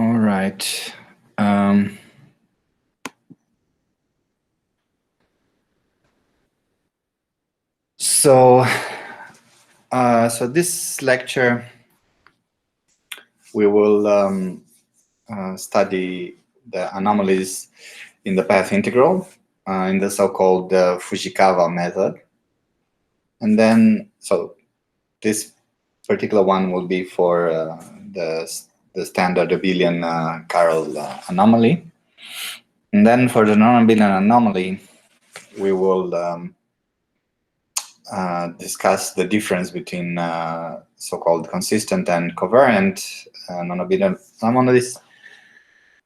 All right. So this lecture, we will study the anomalies in the path integral in the so-called Fujikawa method. And then, so this particular one will be for the standard abelian chiral anomaly. And then for the non-abelian anomaly, we will discuss the difference between so-called consistent and covariant non-abelian anomalies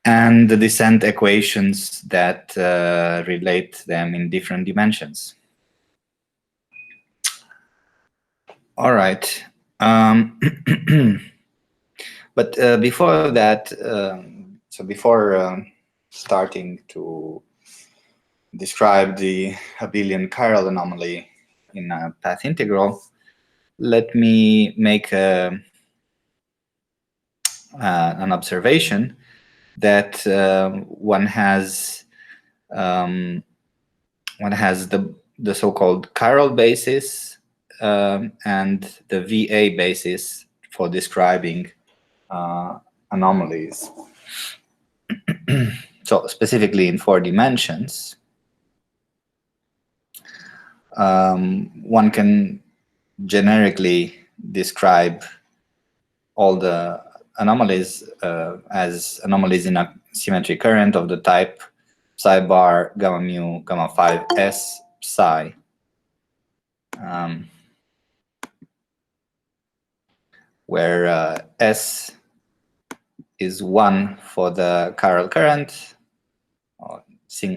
and the descent equations that relate them in different dimensions. All right. But before that, so before starting to describe the abelian chiral anomaly in a path integral, let me make an observation that one has the so-called chiral basis and the VA basis for describing anomalies. So specifically in 4 dimensions, one can generically describe all the anomalies as anomalies in a symmetry current of the type psi bar gamma mu gamma 5 s psi. Where S is 1 for the chiral current,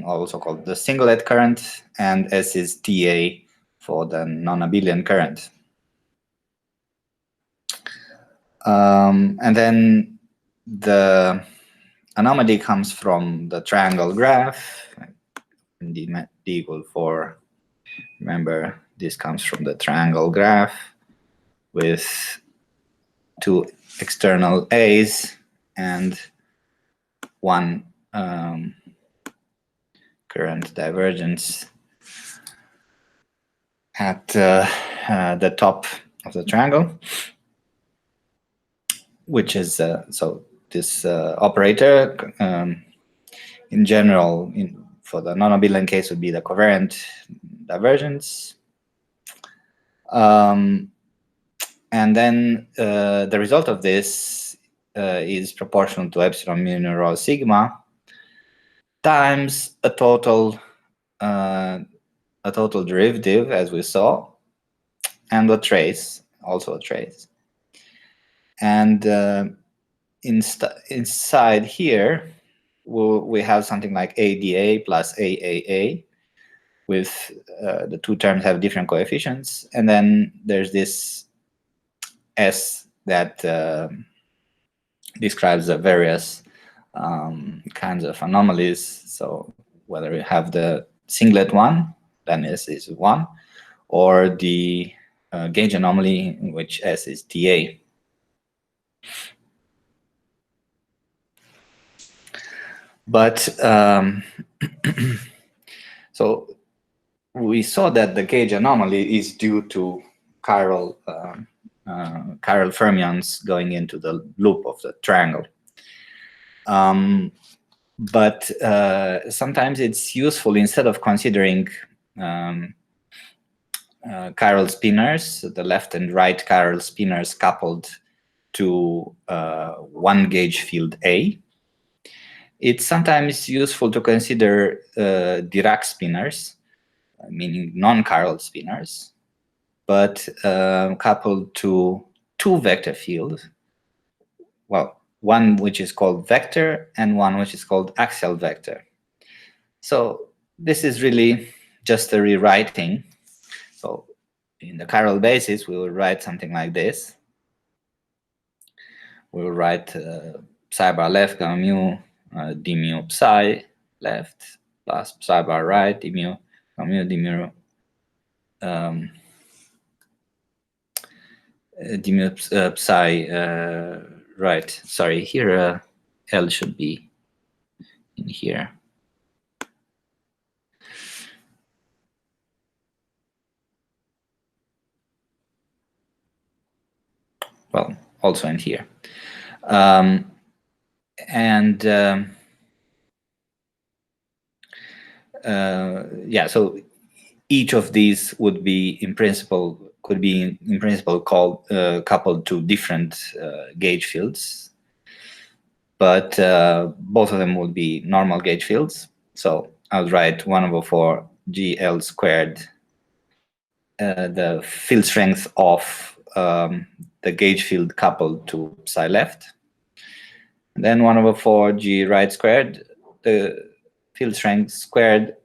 also called the singlet current, and S is TA for the non-abelian current. And then the anomaly comes from the triangle graph, d equal 4. Remember, this comes from the triangle graph with 2 external A's and 1 current divergence at the top of the triangle, which is so this operator in general for the non-abelian case would be the covariant divergence. And then the result of this is proportional to epsilon mu rho sigma times a total derivative, as we saw, and a trace, also a trace. And inside here, we have something like ADA plus AAA, with the 2 terms have different coefficients. And then there's this S that describes the various kinds of anomalies. So whether we have the singlet one, then S is 1, or the gauge anomaly, in which S is TA. But so we saw that the gauge anomaly is due to chiral fermions going into the loop of the triangle. But sometimes it's useful, instead of considering chiral spinors, the left and right chiral spinors coupled to 1 gauge field A, it's sometimes useful to consider Dirac spinors, meaning non-chiral spinors, but coupled to 2 vector fields. Well, one which is called vector and one which is called axial vector. So this is really just a rewriting. So in the chiral basis, we will write something like this. We will write psi bar left gamma mu d mu psi left plus psi bar right d mu gamma mu d mu d mu psi right. Sorry, here L should be in here. Well, also in here. Yeah, so each of these would be in principle, could be in principle called coupled to different gauge fields, but both of them would be normal gauge fields. So I would write 1/4 GL squared, the field strength of the gauge field coupled to psi left. And then 1/4 G right squared, the field strength squared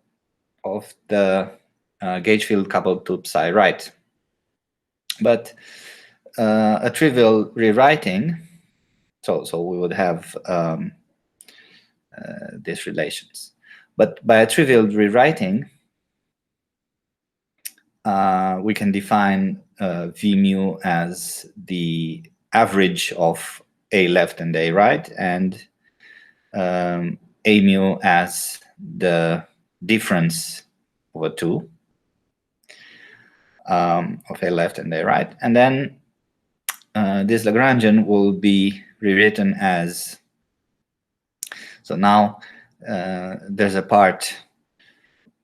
of the gauge field coupled to psi right. But a trivial rewriting, so we would have these relations. But by a trivial rewriting, we can define V mu as the average of A left and A right, and A mu as the difference over 2 of A left and A right. And then this Lagrangian will be rewritten as, so now there's a part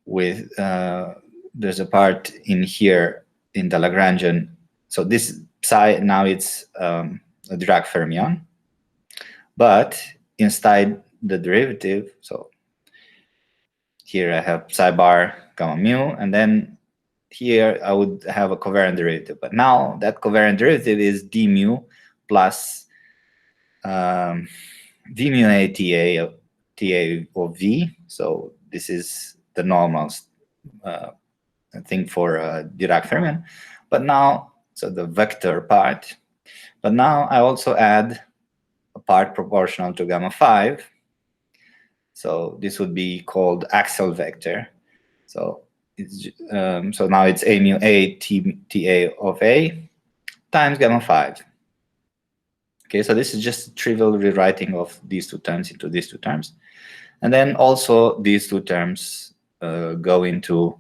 with, there's a part in here in the Lagrangian. So this psi, now it's a Dirac fermion, but inside the derivative, so here I have psi bar gamma mu, and then here I would have a covariant derivative. But now that covariant derivative is d mu plus v mu a ta of v. So this is the normal thing for Dirac fermion. But now, so the vector part. But now I also add a part proportional to gamma 5. So this would be called axial vector. So it's so now it's a mu a ta of a times gamma 5. Okay, so this is just trivial rewriting of these two terms into these two terms. And then also these two terms go into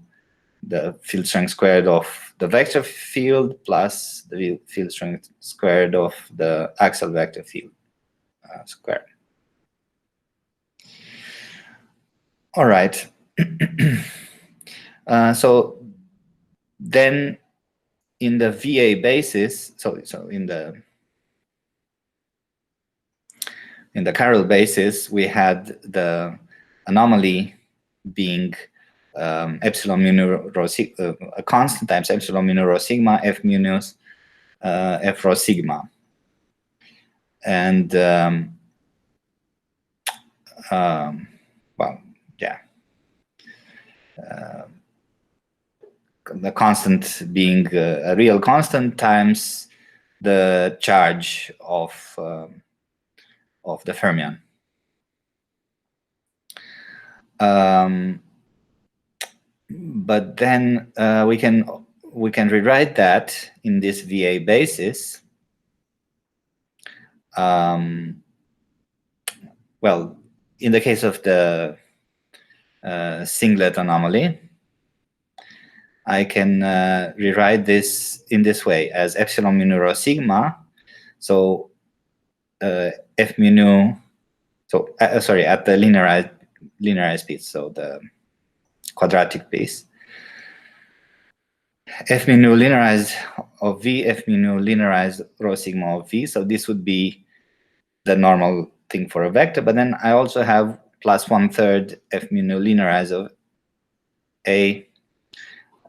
the field strength squared of the vector field plus the field strength squared of the axial vector field squared. All right. So then in the VA basis, so in the chiral basis, we had the anomaly being epsilon mu rho sigma, a constant times epsilon mu rho sigma f mu nu f rho sigma, and well, yeah, the constant being a real constant times the charge of the fermion. But then we can rewrite that in this VA basis. Well, in the case of the singlet anomaly, I can rewrite this in this way as epsilon mu nu rho sigma. So f mu nu, so sorry, at the linearized piece, so the quadratic piece. F mu nu linearized of v, f mu nu linearized rho sigma of v. So this would be the normal thing for a vector. But then I also have plus 1/3 f mu nu linearized of a,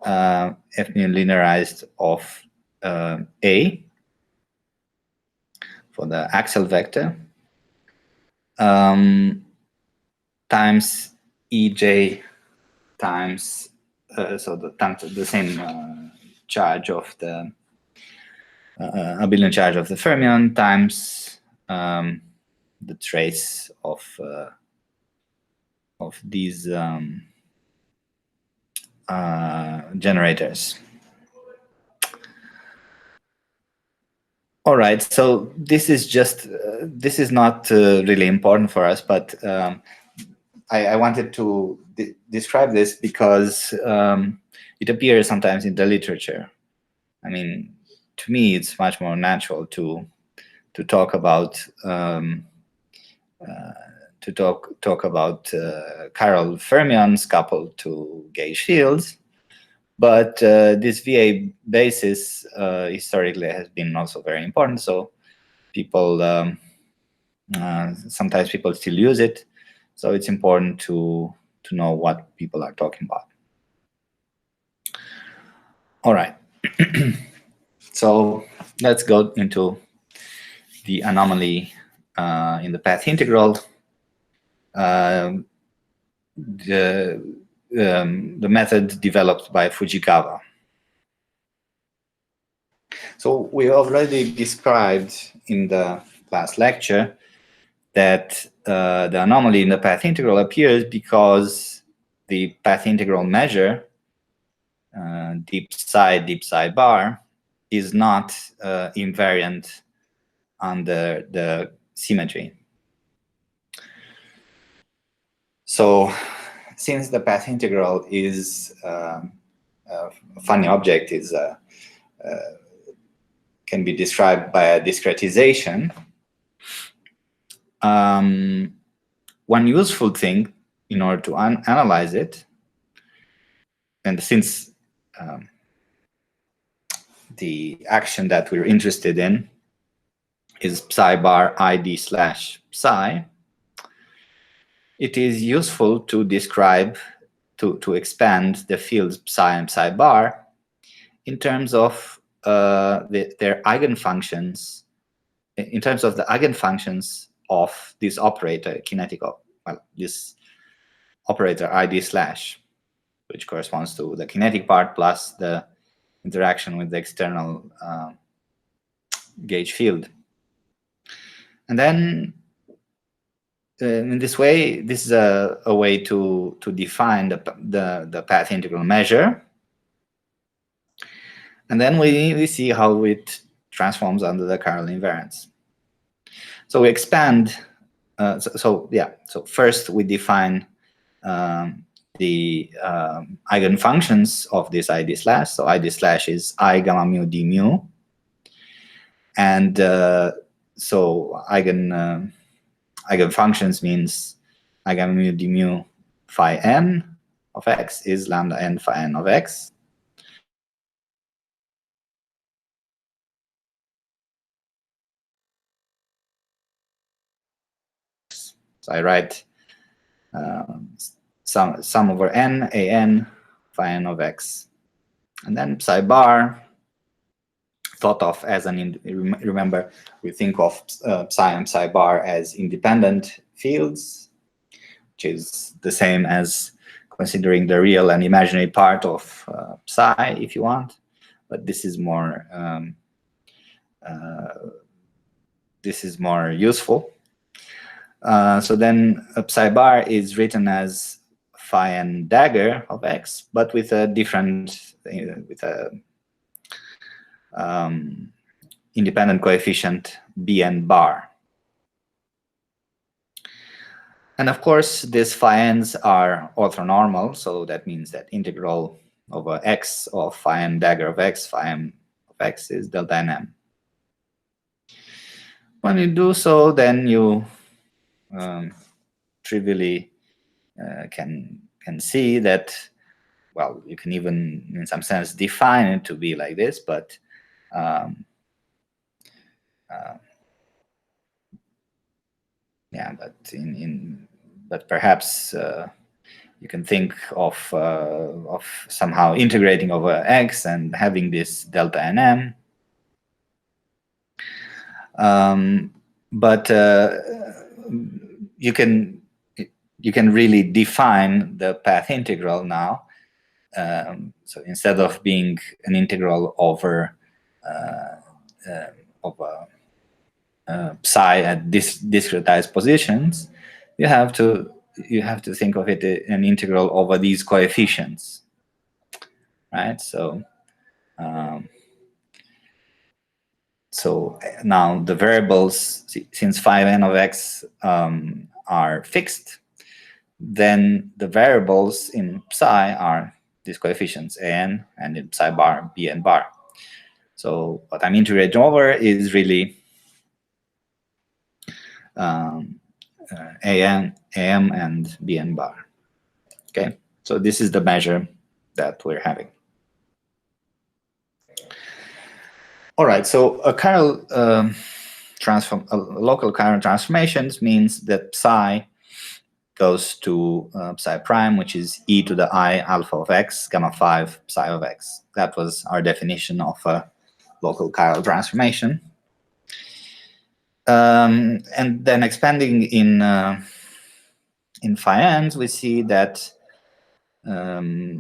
f mu linearized of a for the axial vector, times ej times so the same charge of the abelian charge of the fermion times the trace of these generators. All right, so this is just this is not really important for us, but I wanted to describe this because it appears sometimes in the literature. I mean, to me, it's much more natural to talk about chiral fermions coupled to gauge fields. But this VA basis historically has been also very important. So people sometimes people still use it. So it's important to know what people are talking about. All right. So let's go into the anomaly in the path integral. The method developed by Fujikawa. So we already described in the last lecture that the anomaly in the path integral appears because the path integral measure, deep psi bar, is not invariant under the symmetry. So since the path integral is a funny object, is can be described by a discretization, one useful thing in order to analyze it, and since the action that we're interested in is psi bar ID slash psi, it is useful to describe, to expand the fields psi and psi bar in terms of their eigenfunctions, in terms of the eigenfunctions of this operator, this operator ID slash, which corresponds to the kinetic part plus the interaction with the external gauge field. And then in this way, this is a way to define the path integral measure. And then we see how it transforms under the chiral invariance. So we expand. So first we define the eigenfunctions of this ID slash. So ID slash is I gamma mu d mu. And so eigenfunctions means I gamma mu d mu phi n of x is lambda n phi n of x. So I write sum over n, a n, phi n of x. And then psi bar, thought of as remember, we think of psi and psi bar as independent fields, which is the same as considering the real and imaginary part of psi, if you want. But this is more useful. So then psi bar is written as phi n dagger of x, but with a different, with a independent coefficient bn bar. And of course, these phi n's are orthonormal, so that means that integral over x of phi n dagger of x, phi n of x is delta nm. When you do so, then you trivially can see that, well, you can even in some sense define it to be like this, but yeah, but perhaps you can think of somehow integrating over x and having this delta nm. But you can really define the path integral now. So instead of being an integral over psi at discretized positions, you have to think of it an integral over these coefficients, right? So So now the variables, since phi n of x are fixed, then the variables in psi are these coefficients an, and in psi bar bn bar. So what I'm integrating over is really an, am, and bn bar. Okay, so this is the measure that we're having. All right, so a chiral local chiral transformations means that psi goes to psi prime, which is e to the I alpha of x, gamma 5 psi of x. That was our definition of a local chiral transformation. And then expanding in phi n's, we see that well,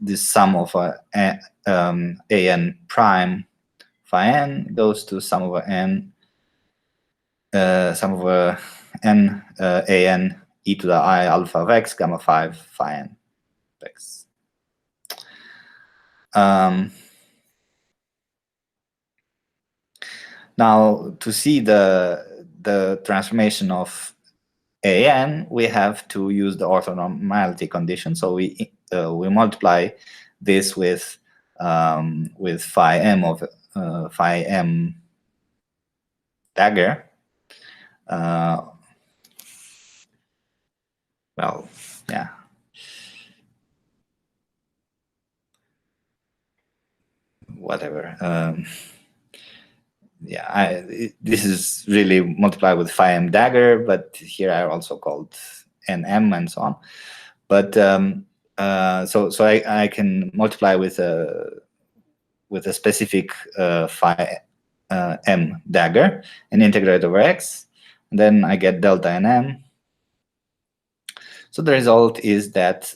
this sum of an prime phi n goes to sum over n n an e to the I alpha of x gamma 5 phi n of x. Now, to see the transformation of an, we have to use the orthonormality condition. So we multiply this with phi m of phi m dagger. Well, yeah. Whatever. Yeah, this is really multiplied with phi m dagger, but here I also called nm and so on. But so I can multiply with a specific phi m dagger and integrate over x, and then I get delta nm. So the result is that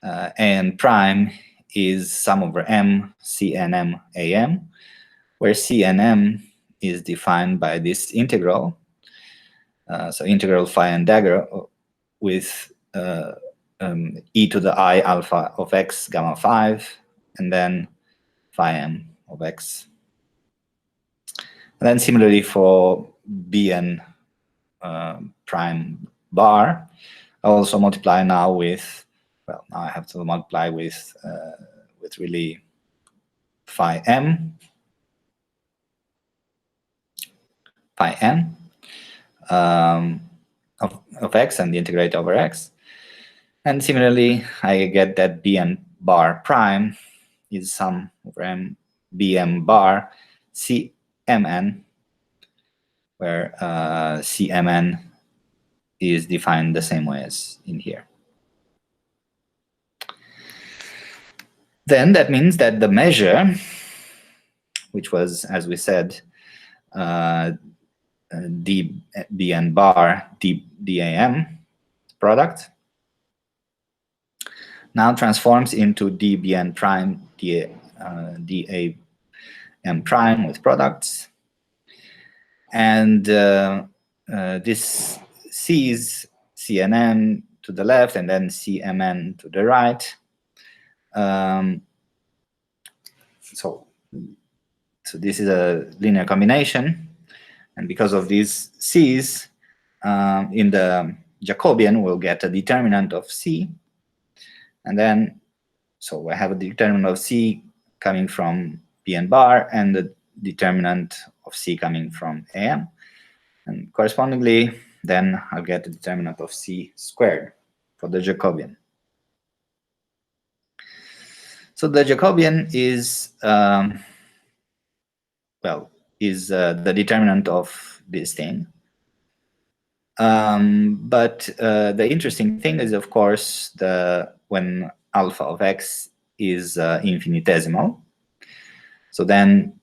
an prime is sum over m cnm am, where cnm is defined by this integral. So integral phi n dagger with e to the I alpha of x gamma 5, and then phi m of x. And then similarly for bn prime bar, I also multiply now with, well, now I have to multiply with really phi m, phi n of x and integrate over x. And similarly, I get that bn bar prime is sum over m bm bar cmn, where cmn is defined the same way as in here. Then that means that the measure, which was, as we said, dbn bar dam product, now transforms into dbn prime dam prime with products, and this sees cnn to the left and then cmn to the right. So this is a linear combination, and because of these c's, in the Jacobian we'll get a determinant of c, and then so I have a determinant of c coming from bn bar and the determinant of c coming from am, and correspondingly then I'll get the determinant of c squared for the Jacobian. So the Jacobian is the determinant of this thing. But the interesting thing is, of course, when alpha of x is infinitesimal. So then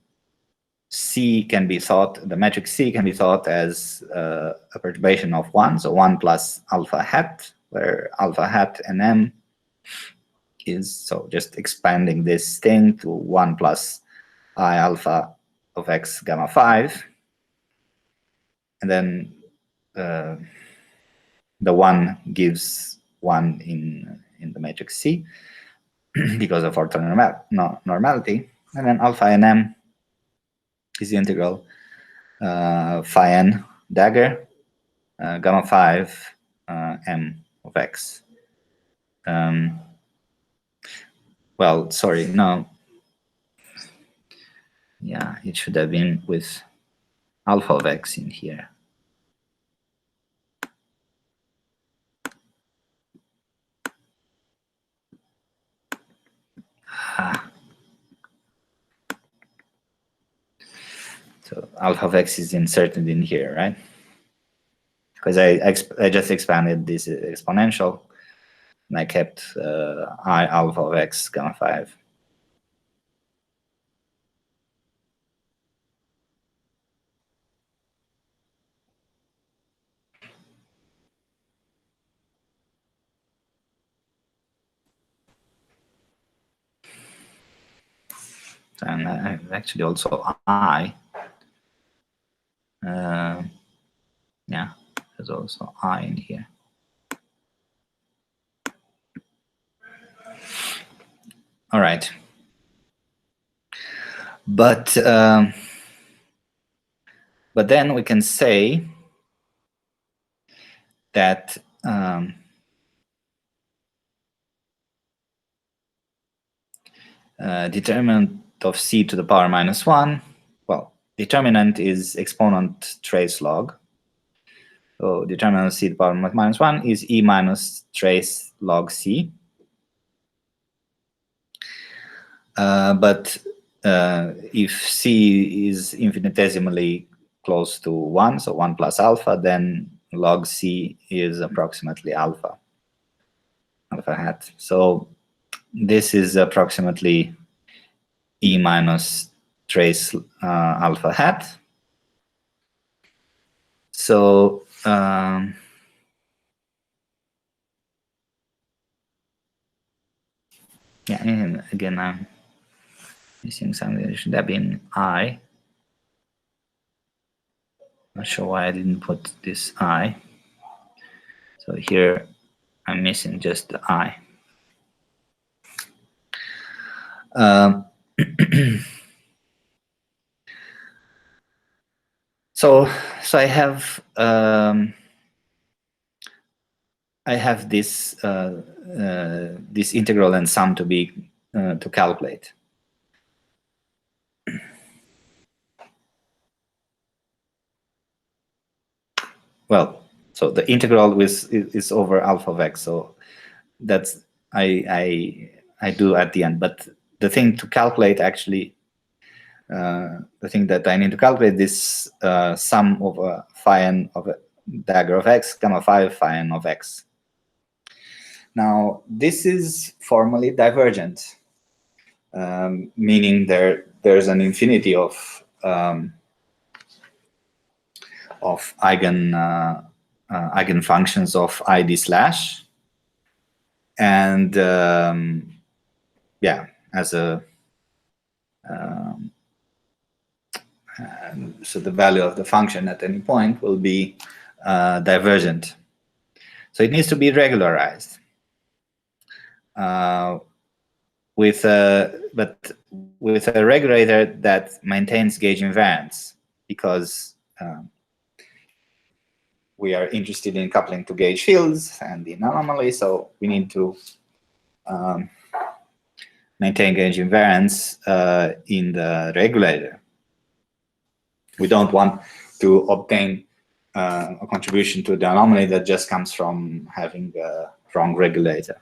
C can be thought, the metric C can be thought as a perturbation of 1, so 1 plus alpha hat, where alpha hat and m is, so just expanding this thing to 1 plus I alpha of x gamma 5, and then the 1 gives 1 in the matrix C because of orthonormality. And then alpha nm is the integral phi n dagger gamma 5 m of x. Well, sorry, no. Yeah, it should have been with alpha of x in here. So alpha of x is inserted in here, right? Because I just expanded this exponential, and I kept I alpha of x gamma 5. And actually also I. Yeah, there's also I in here. All right. But then we can say that determinant of c to the power minus 1, well, determinant is exponent trace log. So determinant of c to the power minus 1 is e minus trace log c. But if c is infinitesimally close to 1, so 1 plus alpha, then log c is approximately alpha hat. So this is approximately e minus trace alpha hat. So yeah, and again, I'm missing something. It should have been I. Not sure why I didn't put this I. So here I'm missing just the I. So I have this this integral and sum to be to calculate. Well, so the integral is over alpha of x. So that's I do at the end. But the thing to calculate actually, the thing that I need to calculate is sum of phi n of a dagger of x gamma 5 phi n of x. Now this is formally divergent, meaning there's an infinity of eigenfunctions of id slash, and yeah, as a so the value of the function at any point will be divergent. So it needs to be regularized with a regulator that maintains gauge invariance, because we are interested in coupling to gauge fields and in anomaly, so we need to maintain gauge invariance in the regulator. We don't want to obtain a contribution to the anomaly that just comes from having a wrong regulator.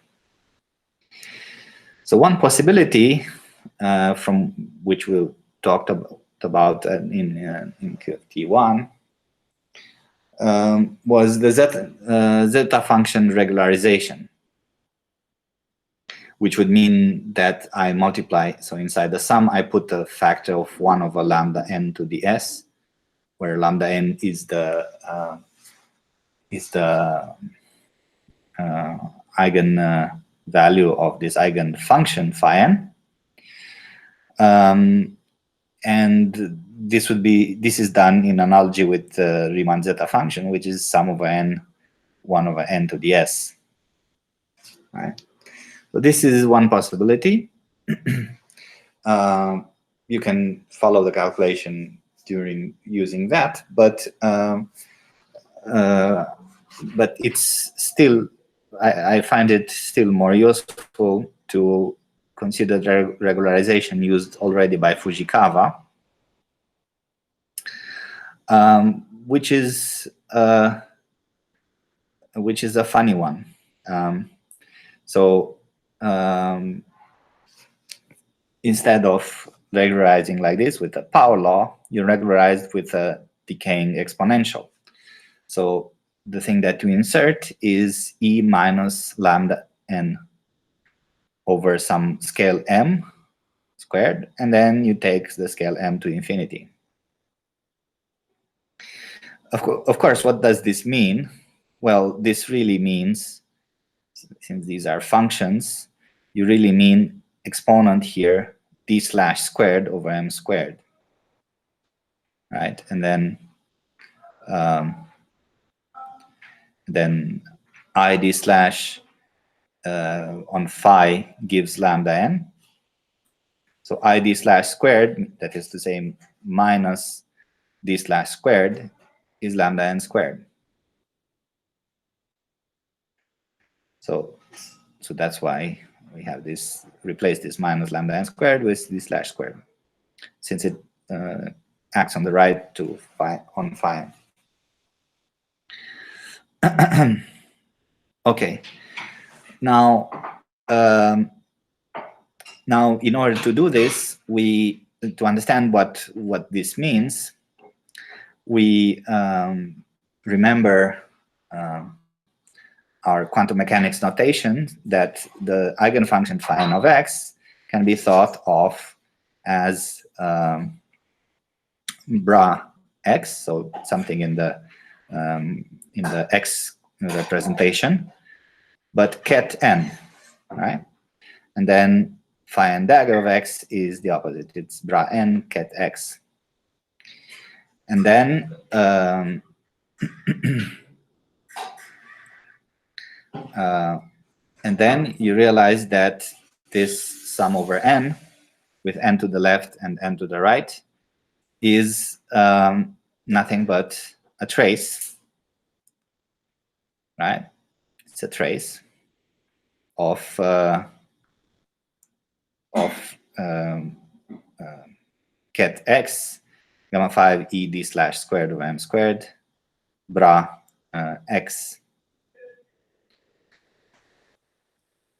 So one possibility from which we talked about in QFT1 was the zeta function regularization, which would mean that I multiply, so inside the sum I put a factor of 1 over lambda n to the s, where lambda n is the eigen value of this eigen function phi n, and this is done in analogy with the Riemann zeta function, which is sum over n 1 over n to the s. Right. So this is one possibility. you can follow the calculation during using that, but it's still, I find it still more useful to consider the regularization used already by Fujikawa, which is a funny one. Instead of regularizing like this with a power law, you regularized with a decaying exponential. So the thing that you insert is e minus lambda n over some scale m squared, and then you take the scale m to infinity. Of course, what does this mean? Well, this really means, since these are functions, you really mean exponent here, d slash squared over m squared, right? And then id slash on phi gives lambda n. So id slash squared, that is to say minus d slash squared, is lambda n squared. So that's why we have this, replace this minus lambda n squared with d slash squared, since it acts on the right to phi on phi. Okay. Now, now, in order to do this, to understand what this means, we remember our quantum mechanics notation that the eigenfunction phi n of x can be thought of as bra x, so something in the x representation, but ket n, right? And then phi n dagger of x is the opposite. It's bra n ket x. And then you realize that this sum over n, with n to the left and n to the right, is nothing but a trace, right? It's a trace of ket x gamma 5 e d slash squared over m squared bra x.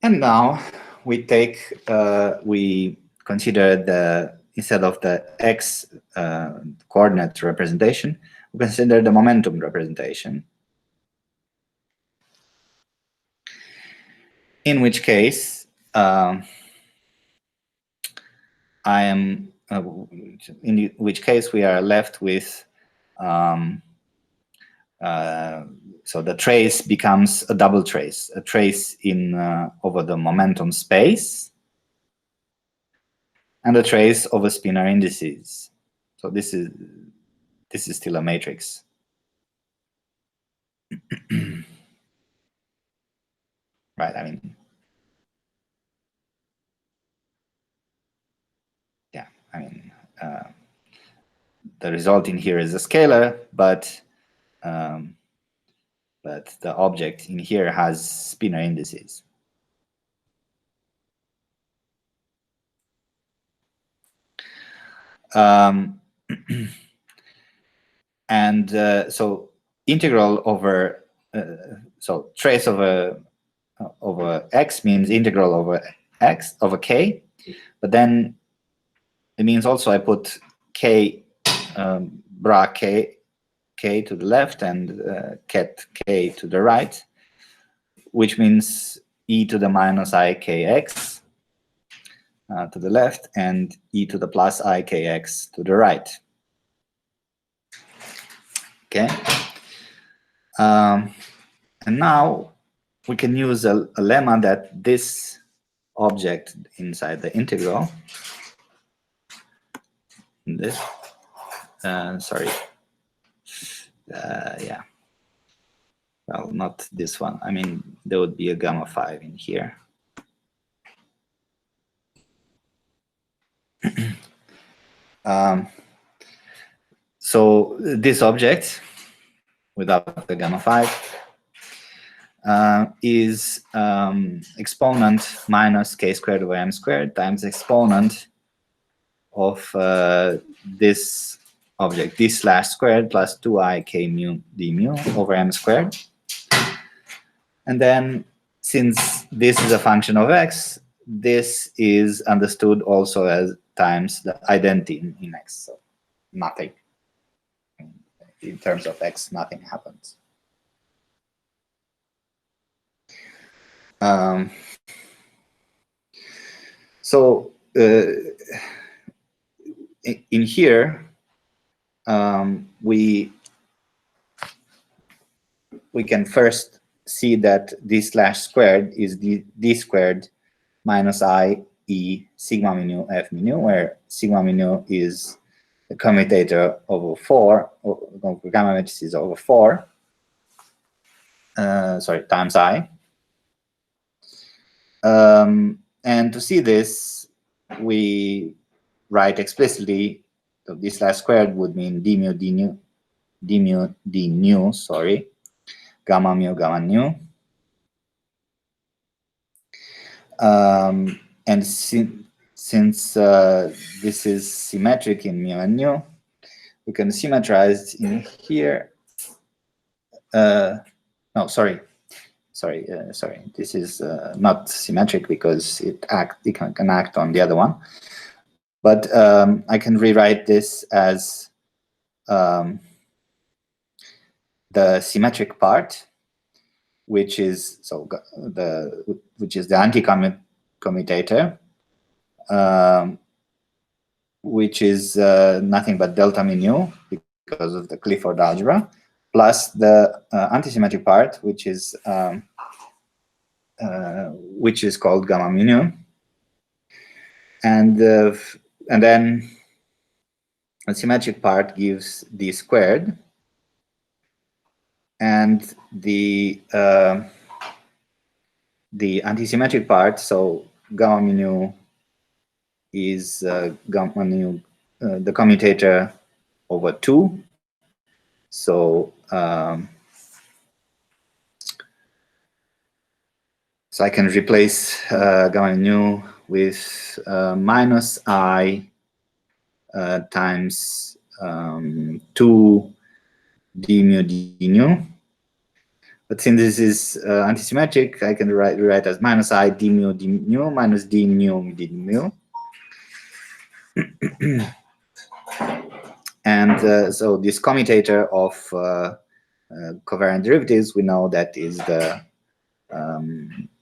And now we take we consider the, instead of the x coordinate representation, we consider the momentum representation, in which case in which case we are left with so the trace becomes a double trace, a trace in over the momentum space, and a trace over spinor indices. So this is still a matrix. Right, I mean, yeah, I mean, the result in here is a scalar, but the object in here has spinor indices. And so integral over, so trace over x means integral over x over k, but then it means also I put k bra k to the left and ket k to the right, which means e to the minus I kx to the left and e to the plus I kx to the right. Okay. And now we can use a lemma that this object inside the integral, this, sorry, yeah, well, not this one. I mean, there would be a gamma 5 in here. So this object, without the gamma 5, is exponent minus k squared over m squared times exponent of this object, d slash squared plus 2i k mu d mu over m squared. And then, since this is a function of x, this is understood also as times the identity in x. So nothing. In terms of x, nothing happens. So in here, we can first see that d slash squared is d squared minus I e sigma mu f mu, where sigma mu is the commutator over 4, or gamma matrices over 4, times I. And to see this, we write explicitly, so d slash squared would mean d mu d nu, d mu d nu, sorry, gamma mu gamma nu. And since this is symmetric in mu and nu, we can symmetrize in here. No, sorry. This is not symmetric because it can act on the other one. But I can rewrite this as the symmetric part, which is the anti-commutator, which is nothing but delta mu nu because of the Clifford algebra, plus the antisymmetric part, which is called gamma mu nu, and then the symmetric part gives d squared, and the antisymmetric part, so gamma mu nu is gamma nu, the commutator over 2. So so I can replace gamma nu with minus I times 2 d mu d nu. But since this is antisymmetric, I can rewrite as minus I d mu d nu minus d nu d mu. And so this commutator of covariant derivatives, we know that is the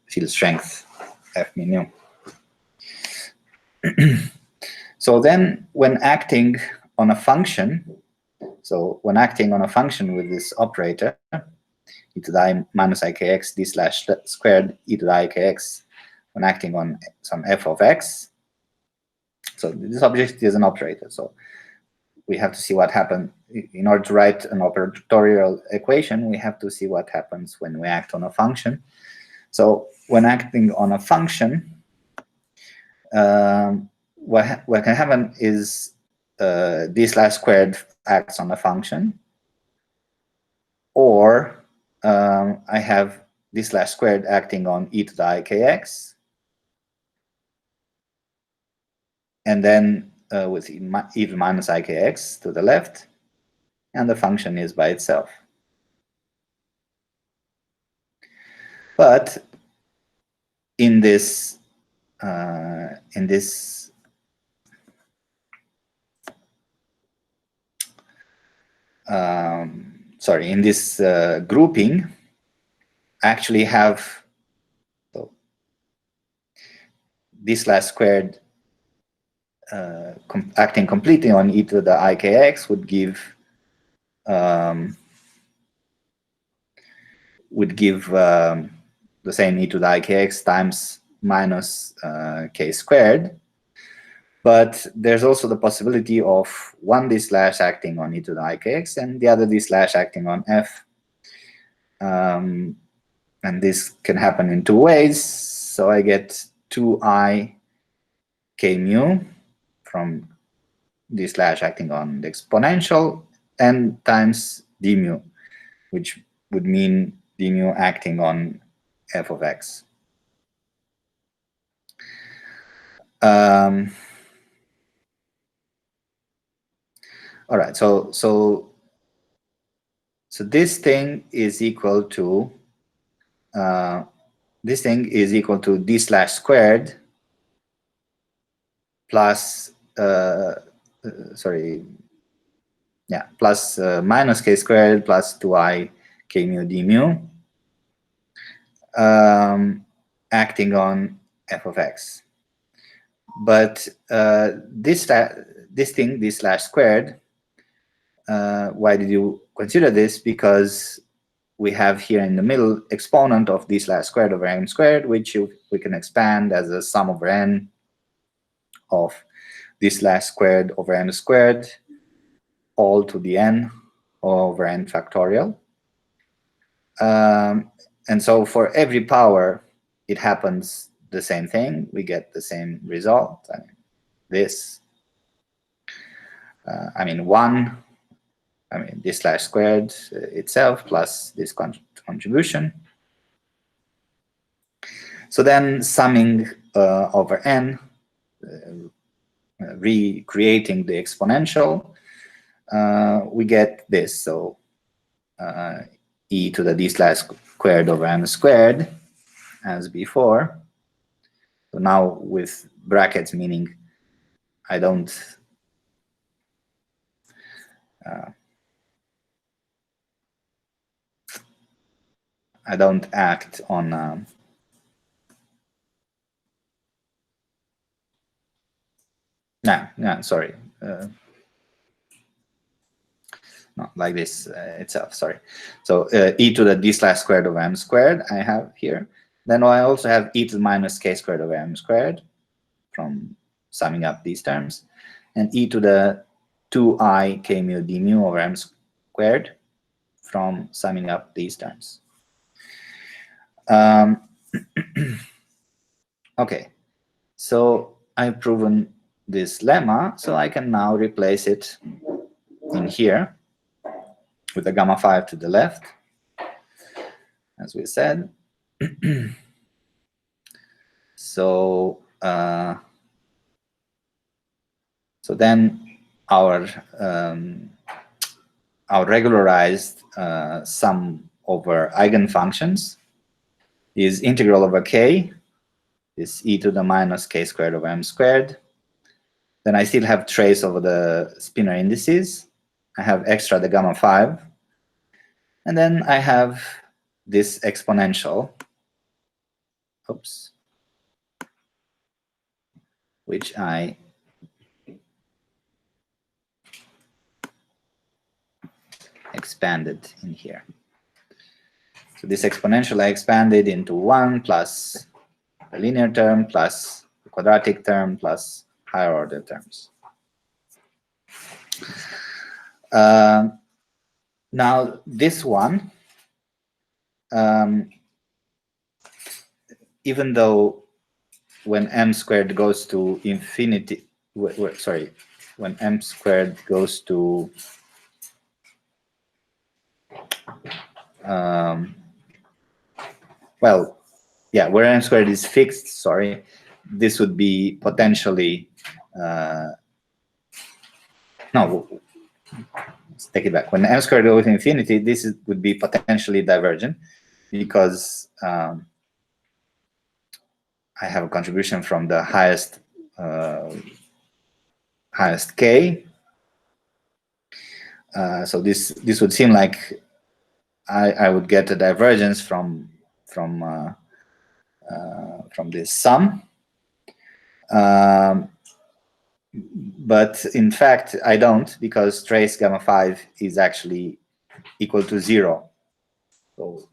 field strength f mu nu. So then, when acting on a function, with this operator, e to the I minus ikx d slash squared e to the ikx, when acting on some f of x, so this object is an operator. So we have to see what happens. In order to write an operatorial equation, we have to see what happens when we act on a function. So when acting on a function, what can happen is d slash squared acts on a function, or I have d slash squared acting on e to the ikx, and then with e to the minus ikx to the left, and the function is by itself. But in this grouping, I actually have d slash squared acting completely on e to the ikx would give the same e to the ikx times minus k squared. But there's also the possibility of one d slash acting on e to the ikx and the other d slash acting on f. And this can happen in two ways. So I get 2i k mu from d slash acting on the exponential, n times d mu, which would mean d mu acting on f of x. All right, so this thing is equal to d slash squared plus plus minus k squared plus 2i k mu d mu acting on f of x. But this thing, d slash squared, why did you consider this? Because we have here in the middle exponent of d slash squared over m squared, which we can expand as a sum over n of d slash squared over m squared all to the n over n factorial. And so for every power, it happens the same thing. We get the same result. I mean, this, d slash squared itself plus this contribution. So then summing over n, recreating the exponential, we get this. So e to the d slash squared over m squared as before. So now with brackets, meaning I don't act on sorry, not like this itself, sorry. So e to the d slash squared over m squared I have here. Then I also have e to the minus k squared over m squared from summing up these terms, and e to the 2i k mu d mu over m squared from summing up these terms. Okay, so I've proven this lemma, so I can now replace it in here with the gamma 5 to the left, as we said. So then our regularized sum over eigenfunctions is integral over k, is e to the minus k squared over m squared. Then I still have trace over the spinor indices. I have extra the gamma 5. And then I have this exponential, oops, which I expanded in here. So this exponential I expanded into 1 plus a linear term plus the quadratic term plus higher order terms. Now this one, even though when m squared goes to infinity, when m squared goes to where m squared is fixed, this would be potentially, no, let's take it back. When m squared goes to infinity, this would be potentially divergent because I have a contribution from the highest k. So this would seem like I would get a divergence from this sum, but in fact I don't, because trace gamma 5 is actually equal to 0. So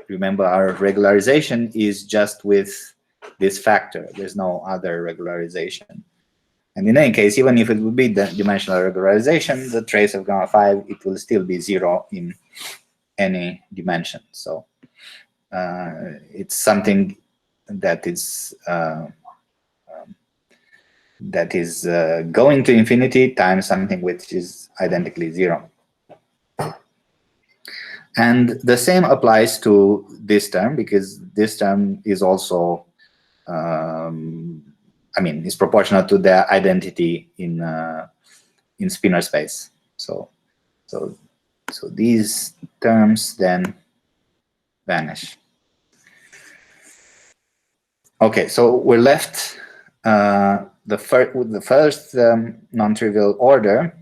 remember, our regularization is just with this factor. There's no other regularization. And in any case, even if it would be the dimensional regularization, the trace of gamma 5, it will still be 0 in any dimension. So it's something that is that is going to infinity times something which is identically 0. And the same applies to this term, because this term is also, I mean, is proportional to the identity in spinor space. So these terms then vanish. Okay, so we're left with the first non-trivial order.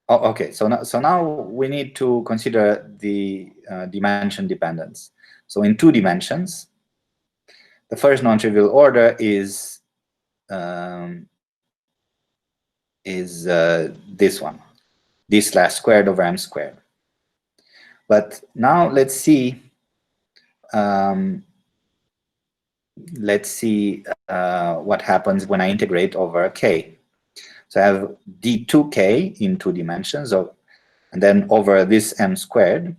Oh, okay, so now we need to consider the dimension dependence. So in 2 dimensions, the first non-trivial order is this one, d slash squared over m squared. But now let's see what happens when I integrate over k. So I have d2k in 2 dimensions, and then over this m squared,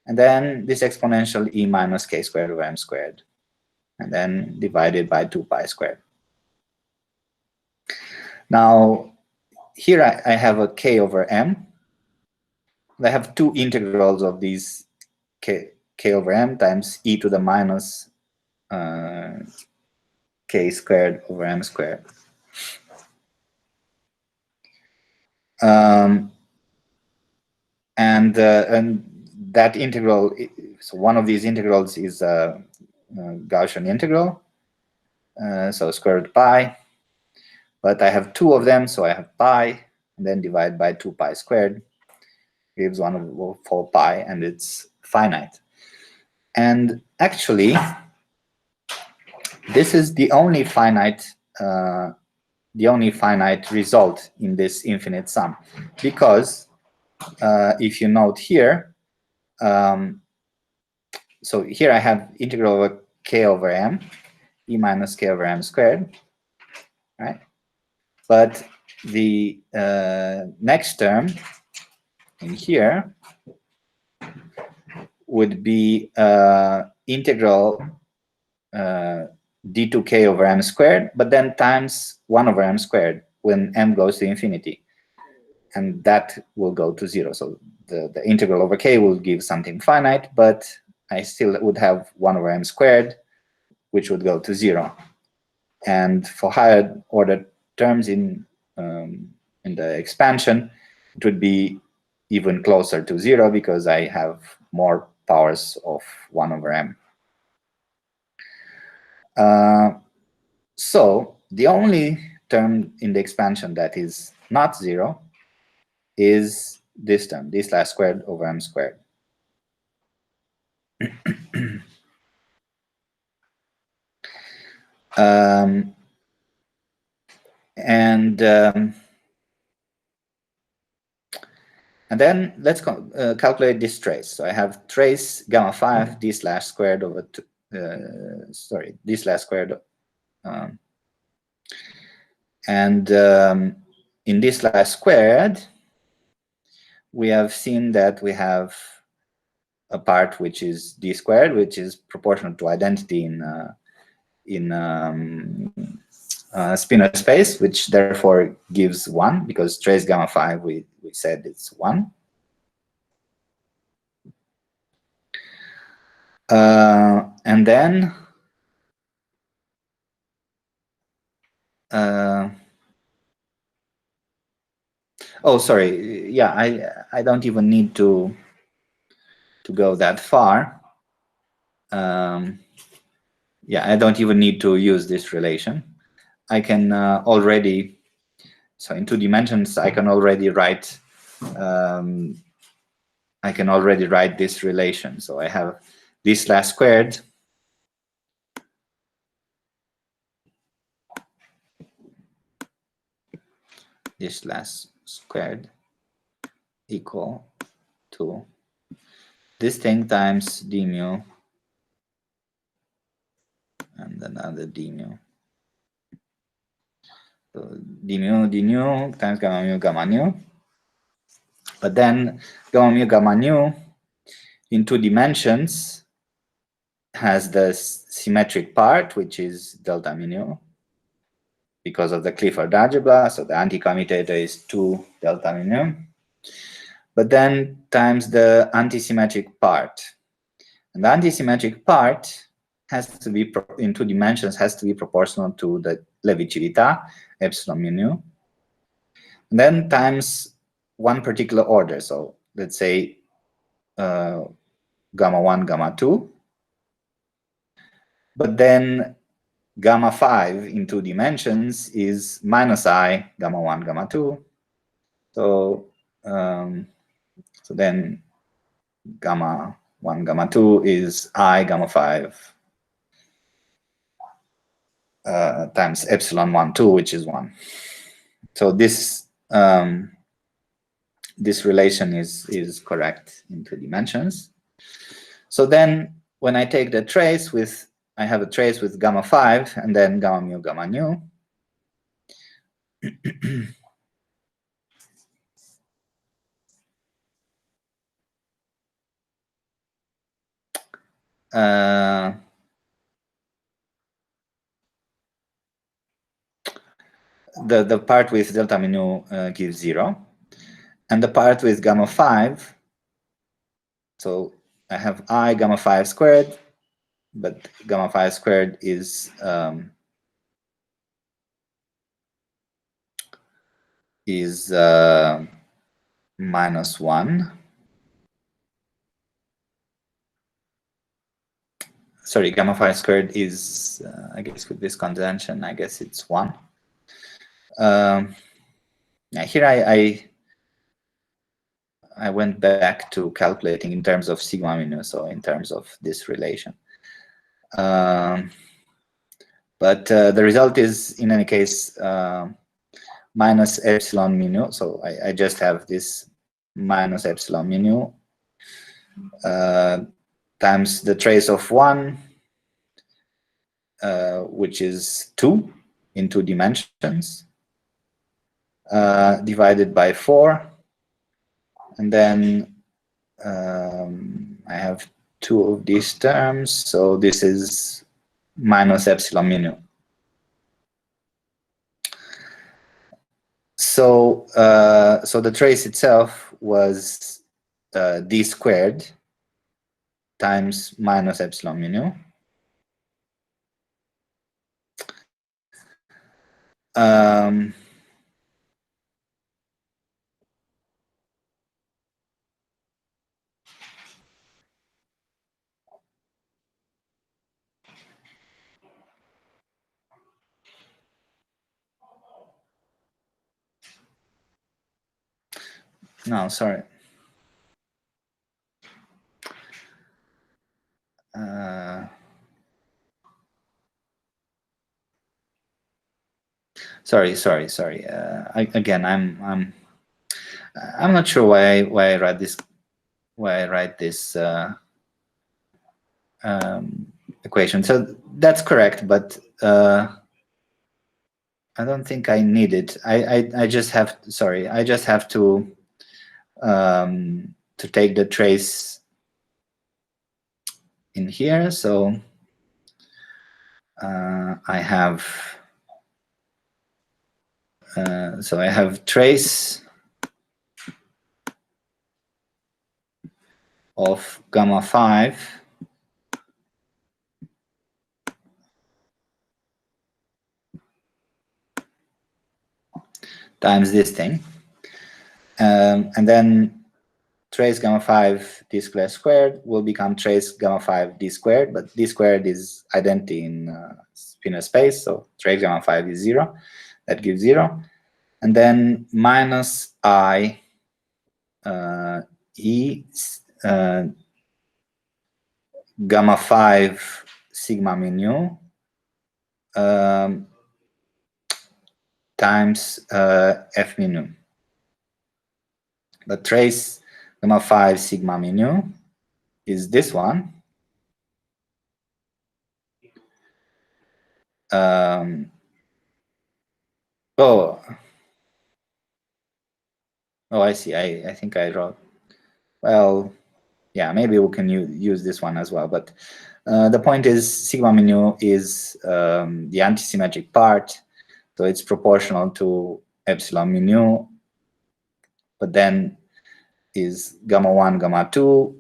and then this exponential e minus k squared over m squared, and then divided by 2 pi squared. Now, here I have a k over m. I have 2 integrals of these k over m times e to the minus k squared over m squared. And that integral, so one of these integrals is a Gaussian integral, so square root pi. But I have 2 of them, so I have pi, and then divide by 2 pi squared gives 1 over 4 pi, and it's finite. And actually, this is the only finite result in this infinite sum, because if you note here, so here I have integral over k over m, e minus k over m squared, right? But the next term in here would be integral d2k over m squared, but then times 1 over m squared when m goes to infinity. And that will go to 0. So the integral over k will give something finite, but I still would have 1 over m squared, which would go to 0. And for higher order terms in the expansion, it would be even closer to 0, because I have more powers of 1 over m. So the only term in the expansion that is not 0 is this term, d slash squared over m squared. And then let's calculate this trace. So I have trace gamma 5 d slash squared over d slash squared, and in d slash squared, we have seen that we have a part which is d squared, which is proportional to identity in spinor space, which therefore gives 1, because trace gamma 5 we said it's 1. And then oh, sorry, yeah, I don't even need to go that far. Yeah, I don't even need to use this relation. I can already, so in 2 dimensions, I can already write this relation. So I have d slash squared equal to this thing times d mu and another d mu. So d mu times gamma nu. But then gamma mu in 2 dimensions has the symmetric part, which is delta mu, because of the Clifford algebra. So the anticommutator is 2 delta mu. But then times the antisymmetric part. And the antisymmetric part has to be, in 2 dimensions, has to be proportional to the Levicività, epsilon mu. And then times one particular order. So let's say gamma 1, gamma 2. But then gamma 5 in 2 dimensions is minus I, gamma 1, gamma 2. So, so then gamma 1, gamma 2 is I, gamma 5 times epsilon 1, 2, which is 1. So this this relation is correct in 2 dimensions. So then when I take the trace with, I have a trace with gamma 5 and then gamma mu, gamma nu. The part with delta mu gives 0. And the part with gamma 5, so I have I gamma 5 squared, but gamma 5 squared is minus 1. Sorry, gamma 5 squared is, I guess with this convention, I guess it's 1. Here I went back to calculating in terms of sigma mu, so in terms of this relation. But the result is, in any case, minus epsilon mu. So I just have this minus epsilon mu times the trace of 1, which is 2 in 2 dimensions, divided by 4. And then I have 2 of these terms. So this is minus epsilon mu. So, so the trace itself was d squared times minus epsilon mu. No, sorry. Sorry. Again, I'm not sure why I write this equation. So that's correct, but I don't think I need it. I just have to take the trace in here. So I have trace of gamma 5 times this thing, and then trace gamma 5 d squared will become trace gamma 5 d squared, but d squared is identity in spinor space, so trace gamma 5 is 0. That gives 0. And then minus I e gamma 5 sigma mu times f mu. The trace gamma 5 sigma mu is this one. Oh, I see. I think I wrote, well, yeah, maybe we can use this one as well. But the point is, sigma mu is the antisymmetric part, so it's proportional to epsilon mu, but then is gamma 1, gamma 2,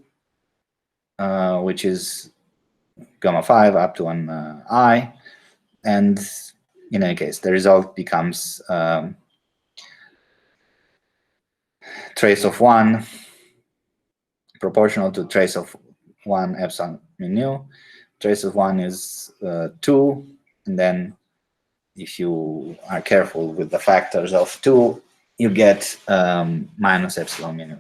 which is gamma 5 up to an I, and in any case, the result becomes trace of 1 proportional to trace of 1 epsilon mu. Trace of 1 is 2, and then if you are careful with the factors of 2, you get minus epsilon mu.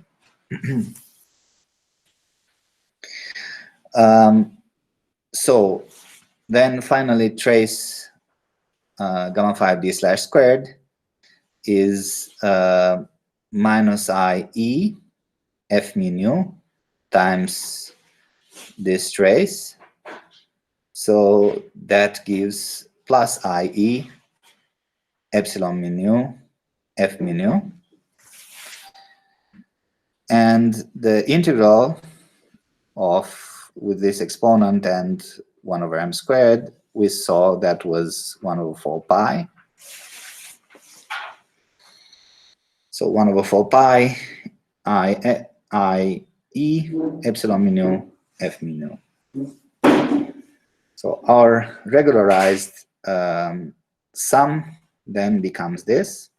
So then finally trace gamma 5d slash squared is minus I e f mu times this trace. So that gives plus I e epsilon mu f mu. And the integral of, with this exponent and 1 over m squared, we saw that was 1 over 4 pi. So 1 over 4 pi I e epsilon mu f mu. So our regularized sum then becomes this,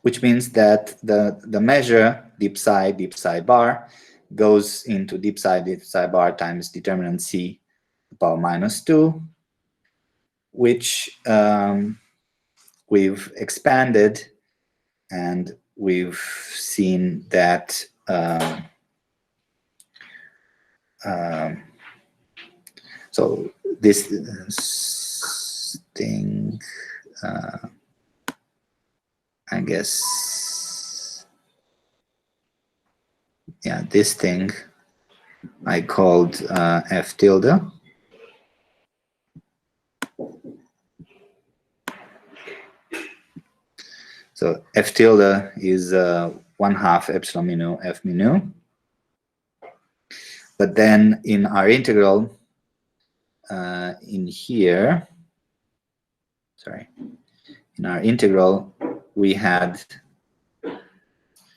which means that the measure deep psi bar goes into deep psi bar times determinant c to the power minus 2, which we've expanded, and we've seen that so this thing, I guess, yeah, this thing I called f tilde. So f tilde is 1/2 epsilon mu f mu. But then in our integral, in here, sorry, in our integral, we had,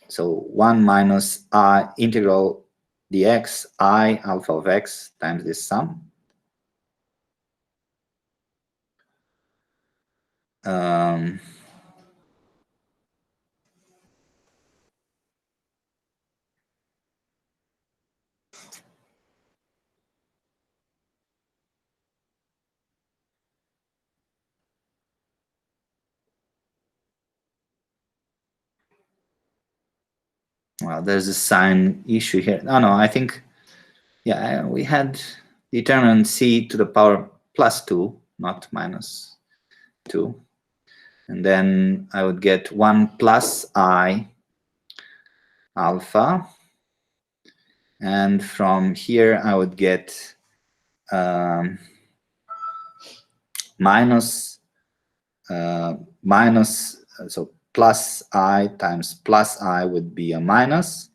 so 1 minus I integral dx I alpha of x times this sum. Well, there's a sign issue here. Oh, no, I think, yeah, we had determinant c to the power plus 2, not minus 2. And then I would get 1 plus I alpha. And from here, I would get so plus I times plus I would be a minus,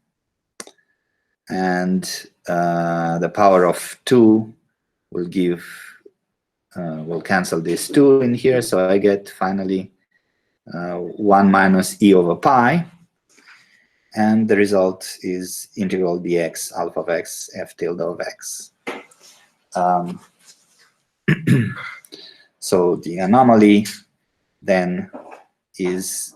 and the power of 2 will give, will cancel this 2 in here, so I get finally 1 minus e over pi, and the result is integral dx alpha of x f tilde of x. So the anomaly then is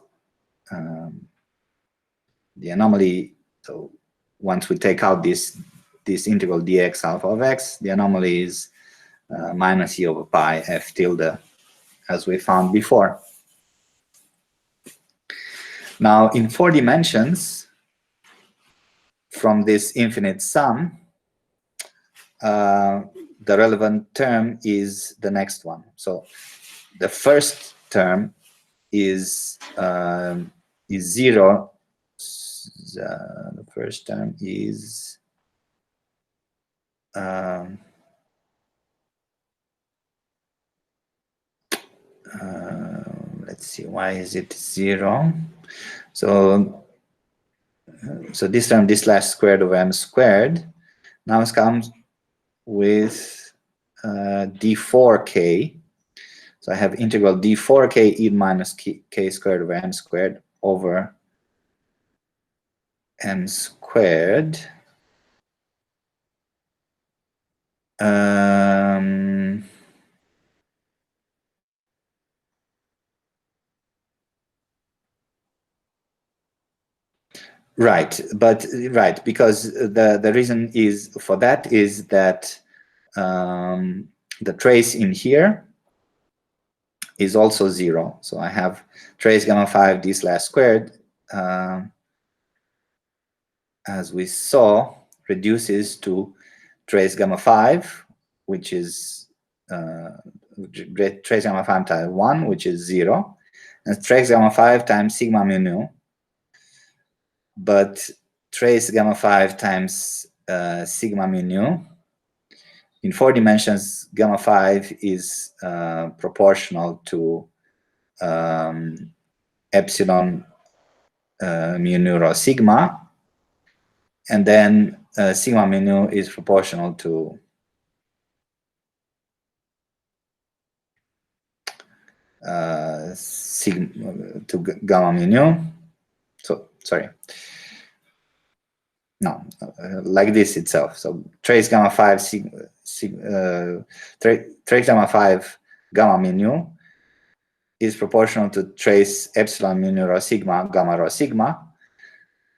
the anomaly. So once we take out this integral dx alpha of x, the anomaly is minus e over pi f tilde, as we found before. Now, in 4 dimensions, from this infinite sum, the relevant term is the next one. So the first term is 0. The first term is let's see, why is it 0? So so this term, d slash squared over m squared, now it comes with d4k. So I have integral d4k e minus k squared over m squared over m squared. Right, but right, because the reason is for that is that the trace in here is also 0. So I have trace gamma 5 d slash squared, as we saw, reduces to trace gamma 5, which is trace gamma 5 times 1, which is 0, and trace gamma 5 times sigma mu nu. But trace gamma 5 times sigma mu nu, in 4 dimensions, gamma 5 is proportional to epsilon mu nu rho sigma, and then sigma mu nu is proportional to gamma mu nu. So sorry, no, like this itself. So trace gamma 5 trace gamma 5 gamma mu nu is proportional to trace epsilon mu nu rho sigma gamma rho sigma,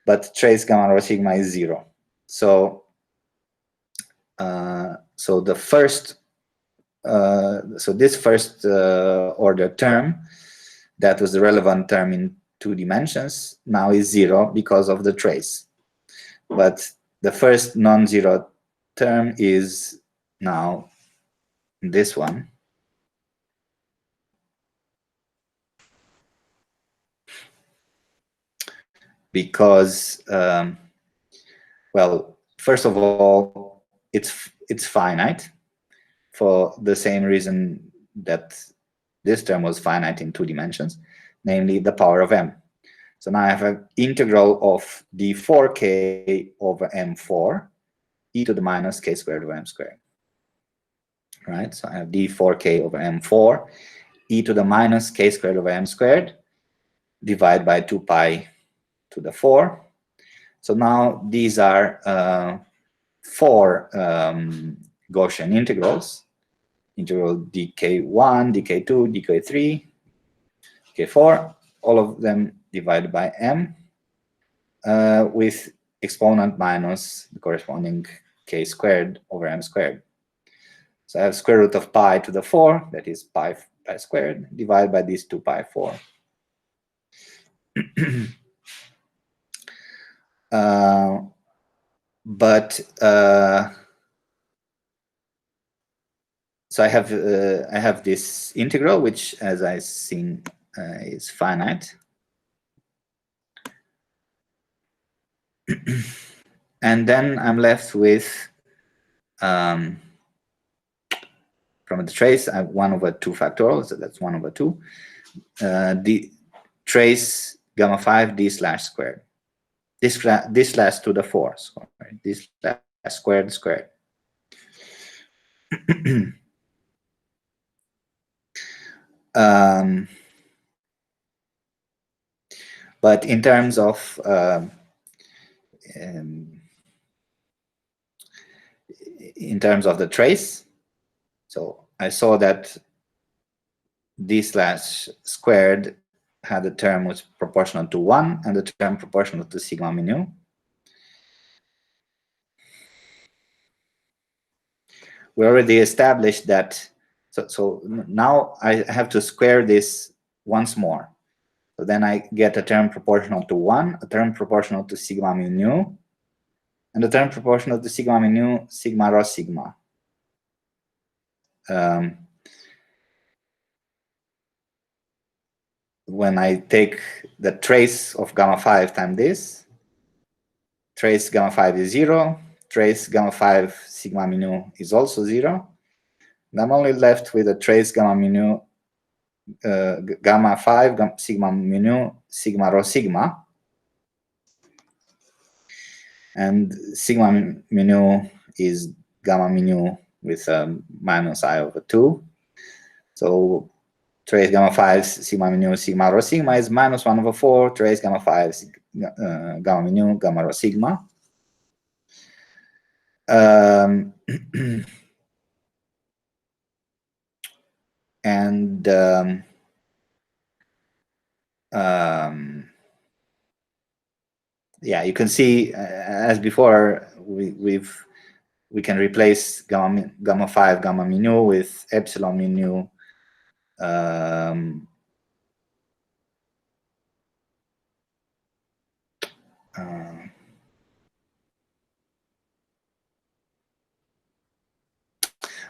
but trace gamma rho sigma is 0. So so the first so this first order term that was the relevant term in 2 dimensions now is 0 because of the trace. But the first non-zero term is now this one. Because, well, first of all, it's finite for the same reason that this term was finite in 2 dimensions, namely the power of m. So now I have an integral of d4k over m4 e to the minus k squared over m squared. Right? So I have d4k over m4 e to the minus k squared over m squared divided by 2 pi to the 4. So now these are 4 Gaussian integrals. Integral dk1, dk2, dk3, dk4, all of them divided by m with exponent minus the corresponding k squared over m squared. So I have square root of pi to the 4, that is pi squared, divided by these 2 pi 4. So I have this integral, which, as I've seen, is finite. And then I'm left with, from the trace, I have 1 over 2 factorial, so that's 1 over 2. The trace gamma 5 d slash squared. This slash to the 4, sorry, this slash squared squared. But in terms of the trace, so I saw that d slash squared had a term which was proportional to 1 and the term proportional to sigma mu nu. We already established that, so now I have to square this once more. So then I get a term proportional to 1, a term proportional to sigma mu nu, and a term proportional to sigma mu nu, sigma rho sigma. When I take the trace of gamma 5 times this, trace gamma 5 is 0, trace gamma 5 sigma mu nu is also 0. And I'm only left with a trace gamma mu nu, gamma 5 sigma mu nu, sigma rho sigma. And sigma mu is gamma mu with minus I over 2. So trace gamma 5 sigma mu sigma rho sigma is minus 1 over 4 trace gamma 5 gamma mu gamma rho sigma. And yeah, you can see as before we can replace gamma 5 gamma mu with epsilon mu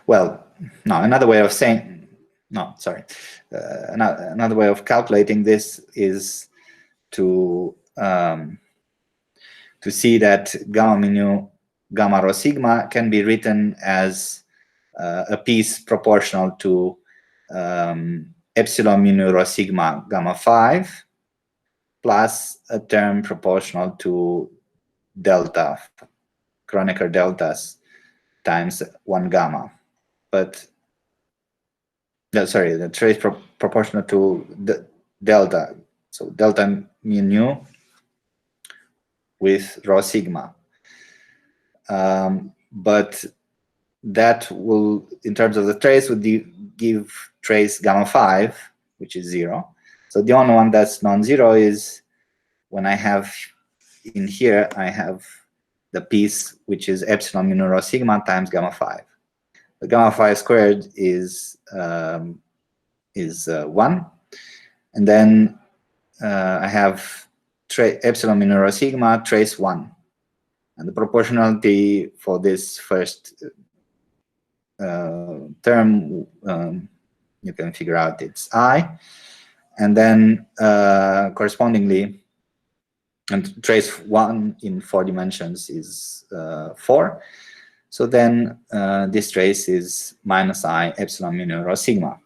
well, no, another way of saying, no, sorry. Another way of calculating this is to see that gamma mu gamma rho sigma can be written as a piece proportional to epsilon mu rho sigma gamma 5 plus a term proportional to delta, Kronecker deltas times 1 gamma. But sorry, the trace proportional to the delta, so delta mu with rho sigma. But that will, in terms of the trace, would give trace gamma 5, which is 0. So the only one that's non-zero is when I have in here, I have the piece which is epsilon mu rho sigma times gamma 5. The gamma 5 squared is 1. And then I have epsilon mu rho sigma trace 1. And the proportionality for this first term, you can figure out it's I. And then correspondingly, and trace 1 in 4 dimensions is 4. So then this trace is minus I epsilon mu rho sigma.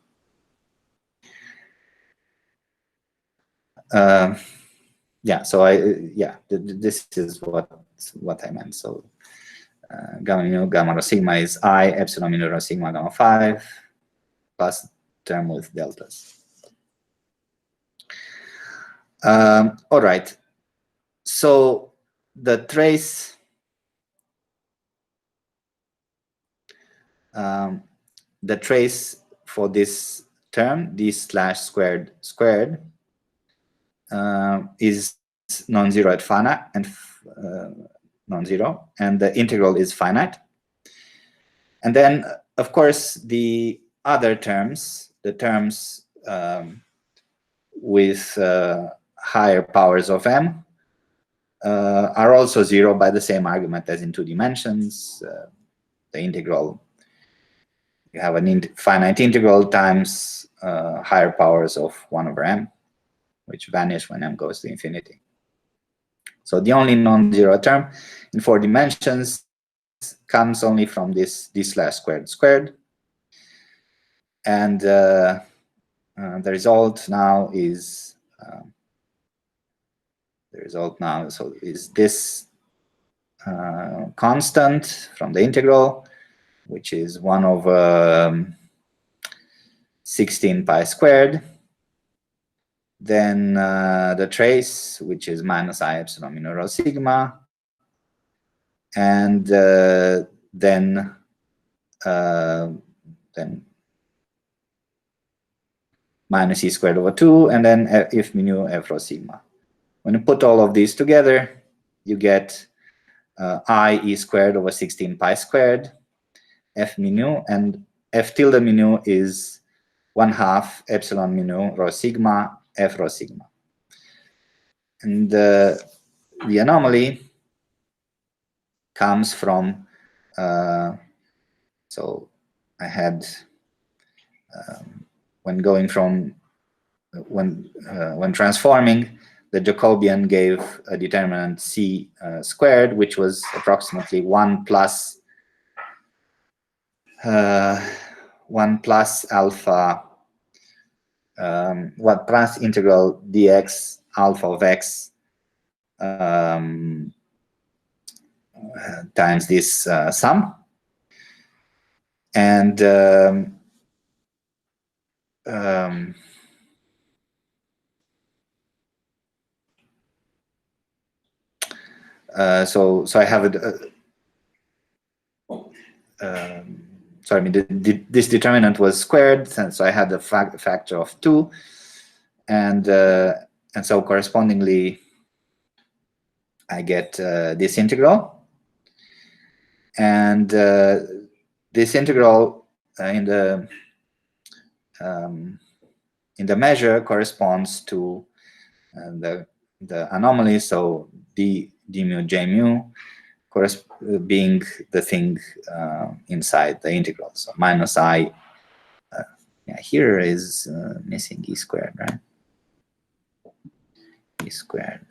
Yeah, so this is what I meant. So gamma mu gamma rho sigma is I epsilon mu rho sigma gamma 5 plus term with deltas. All right. So the trace for this term, d slash squared is non-zero at finite and non-zero, and the integral is finite. And then, of course, the other terms, the terms with higher powers of m, are also 0 by the same argument as in 2 dimensions. The integral, you have a finite integral times higher powers of 1 over m, which vanish when m goes to infinity. So the only non-zero term in 4 dimensions comes only from this d slash squared. And the result now is so is this constant from the integral, which is 1 over 16 pi squared. Then the trace, which is minus I epsilon mu rho sigma, and then minus E squared over 2, and then if mu f rho sigma. When you put all of these together, you get I E squared over 16 pi squared, f mu, and f tilde mu is 1/2 epsilon mu rho sigma f rho sigma. And the anomaly comes from, so I had, when transforming, the Jacobian gave a determinant c squared, which was approximately 1 plus alpha, plus integral dx alpha of x times this sum. And so I have so I mean this determinant was squared, and so I had a factor of 2, and so correspondingly I get this integral, and this integral in the measure corresponds to the anomaly, so d mu j mu being the thing inside the integral. So minus I, yeah, here is missing e squared, right? E squared.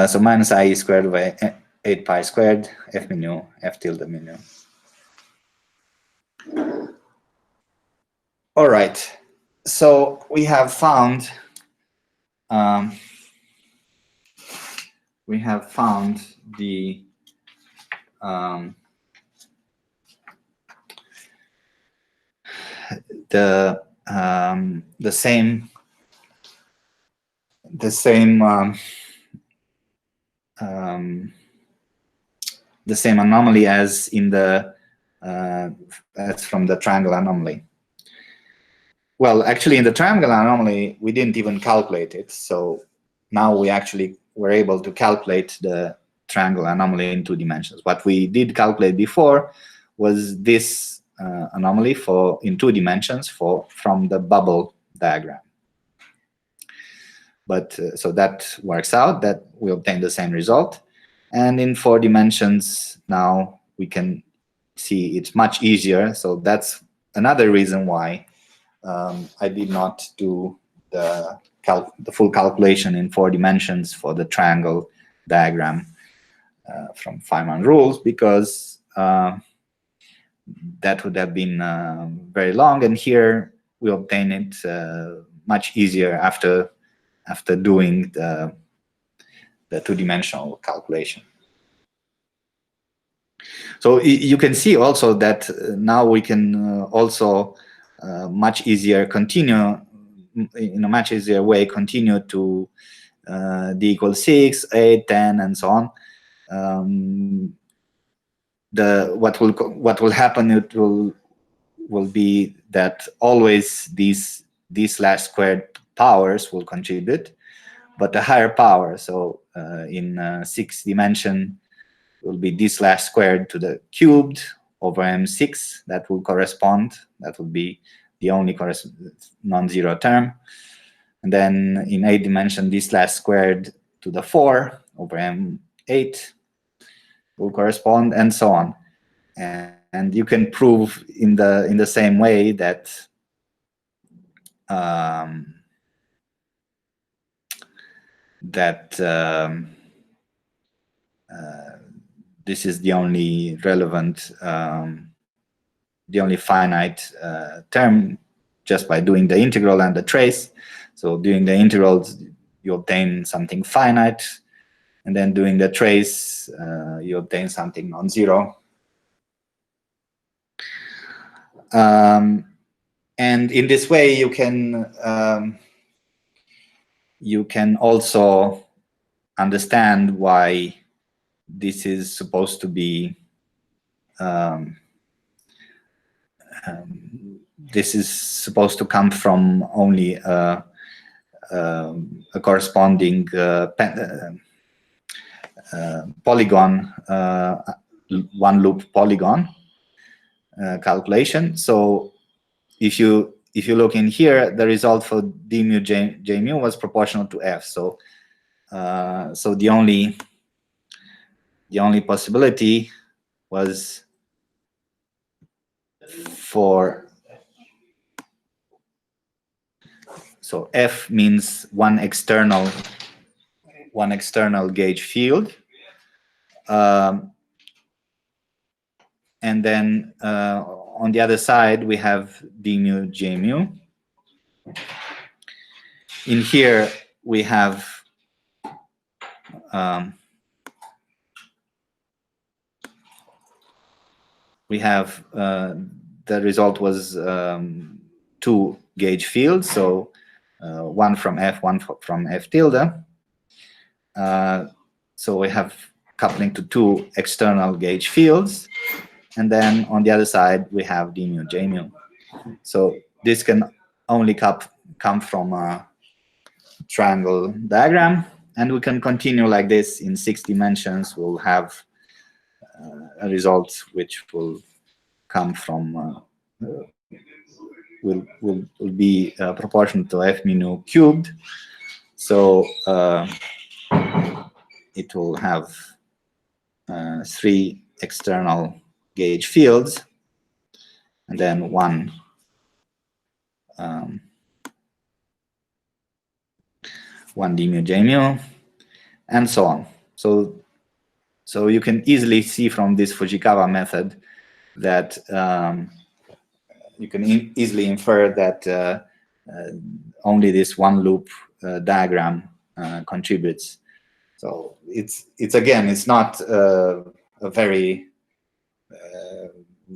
So minus I e squared over 8 pi squared f mu f tilde mu. All right. So we have found the same anomaly as in the as from the triangle anomaly. Well, actually, in the triangle anomaly, we didn't even calculate it. So now we actually were able to calculate the triangle anomaly in 2 dimensions. What we did calculate before was this anomaly in 2 dimensions from the bubble diagram. But so that works out, that we obtain the same result. And in 4 dimensions now we can see it's much easier. So that's another reason why I did not do the full calculation in 4 dimensions for the triangle diagram from Feynman rules, because that would have been very long. And here we obtain it much easier after doing the 2-dimensional calculation. So you can see also that now we can also much easier continue in a much easier way continue to d equals 6, 8, 10, and so on. What will happen? It will be that always these slash squared powers will contribute, but a higher power. So in 6th dimension will be d slash squared to the cubed over m6. That will correspond. That will be the only non-zero term. And then in 8th dimension, d slash squared to the 4 over m8 will correspond, and so on. And you can prove in the same way that this is the only relevant, the only finite term, just by doing the integral and the trace. So doing the integrals, you obtain something finite, and then doing the trace, you obtain something non-zero. And in this way, you can also understand why this is supposed to be this is supposed to come from only a corresponding polygon, one loop polygon calculation. So if you look in here, the result for d mu j mu was proportional to f. So so the only possibility was for, so f means one external gauge field, and then on the other side we have d mu j mu. In here we have the result was 2 gauge fields, so one from F, one from F tilde. So we have coupling to 2 external gauge fields, and then on the other side we have d mu, j mu. So this can only come from a triangle diagram, and we can continue like this in 6 dimensions. We'll have a result which will come from will be proportional to f mu cubed. So it will have 3 external gauge fields, and then one d mu j mu, and so on. So you can easily see from this Fujikawa method that you can easily infer that only this one loop diagram contributes. So it's not a very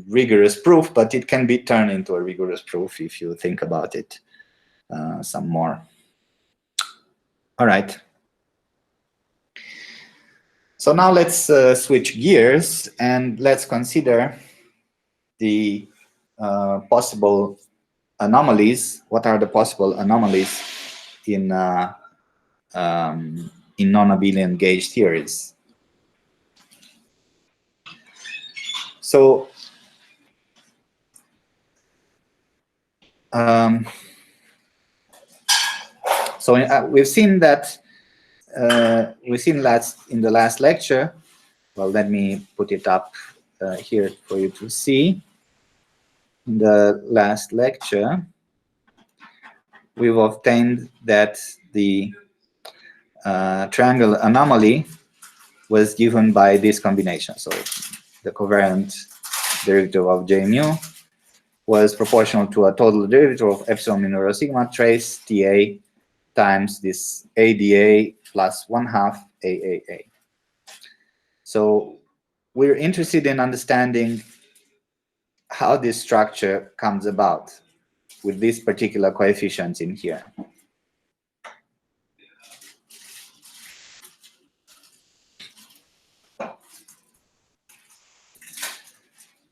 rigorous proof, but it can be turned into a rigorous proof if you think about it some more. All right. So now let's switch gears and let's consider the possible anomalies. What are the possible anomalies in non-abelian gauge theories? So we've seen that in the last lecture. Well, let me put it up here for you to see. In the last lecture, we've obtained that the triangle anomaly was given by this combination. So the covariant derivative of j mu was proportional to a total derivative of epsilon mu rho sigma trace Ta times this ADA plus 1/2 AAA. So we're interested in understanding how this structure comes about with these particular coefficients in here.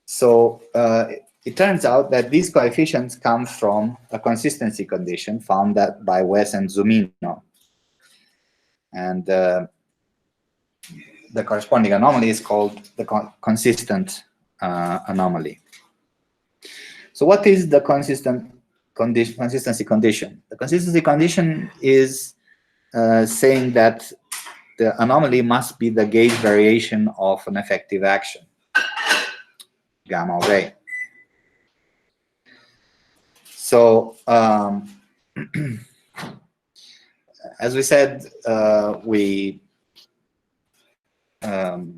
So it turns out that these coefficients come from a consistency condition found by Wes and Zumino. And the corresponding anomaly is called the consistent anomaly. So what is the consistency condition? The consistency condition is saying that the anomaly must be the gauge variation of an effective action, gamma of A. So as we said, we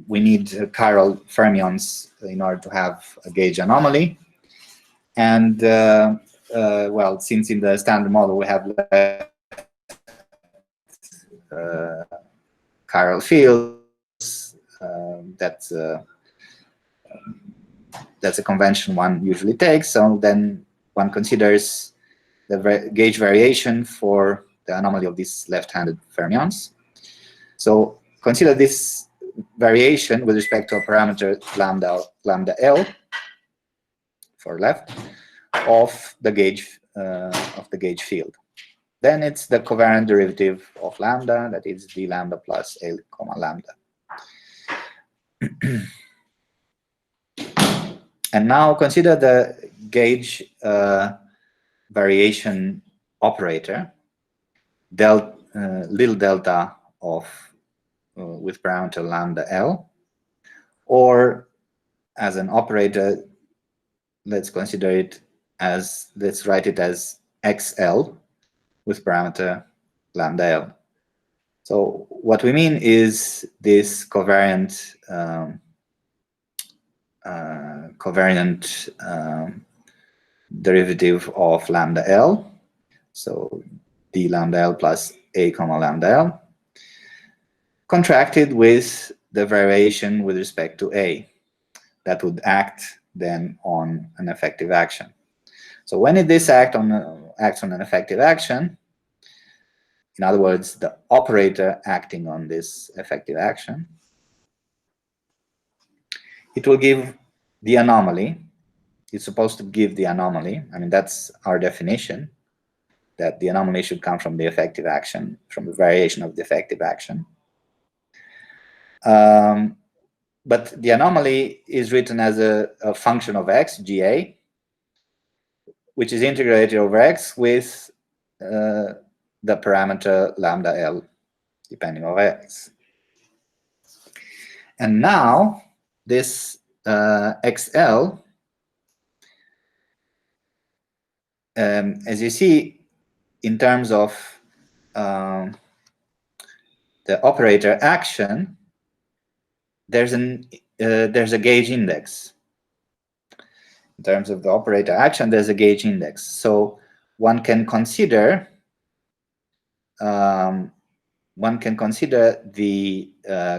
need chiral fermions in order to have a gauge anomaly. And well, since in the standard model we have chiral fields, that's a convention one usually takes. So then one considers the gauge variation for the anomaly of these left-handed fermions. So consider this variation with respect to a parameter lambda L for left of the gauge field. Then it's the covariant derivative of lambda, that is d lambda plus L comma lambda. And now consider the gauge variation operator, little delta of with parameter lambda L, or as an operator, let's consider it as, let's write it as XL with parameter lambda L. So what we mean is this covariant derivative of lambda L, so d lambda L plus A comma lambda L, contracted with the variation with respect to A that would act then on an effective action. So when this acts on an effective action, in other words, the operator acting on this effective action, it will give the anomaly. It's supposed to give the anomaly. I mean, that's our definition, that the anomaly should come from the effective action, from the variation of the effective action. But the anomaly is written as a function of x, GA, which is integrated over x with the parameter lambda L, depending on x. And now this XL, as you see, in terms of the operator action, there's a gauge index. In terms of the operator action, there's a gauge index. So one can consider the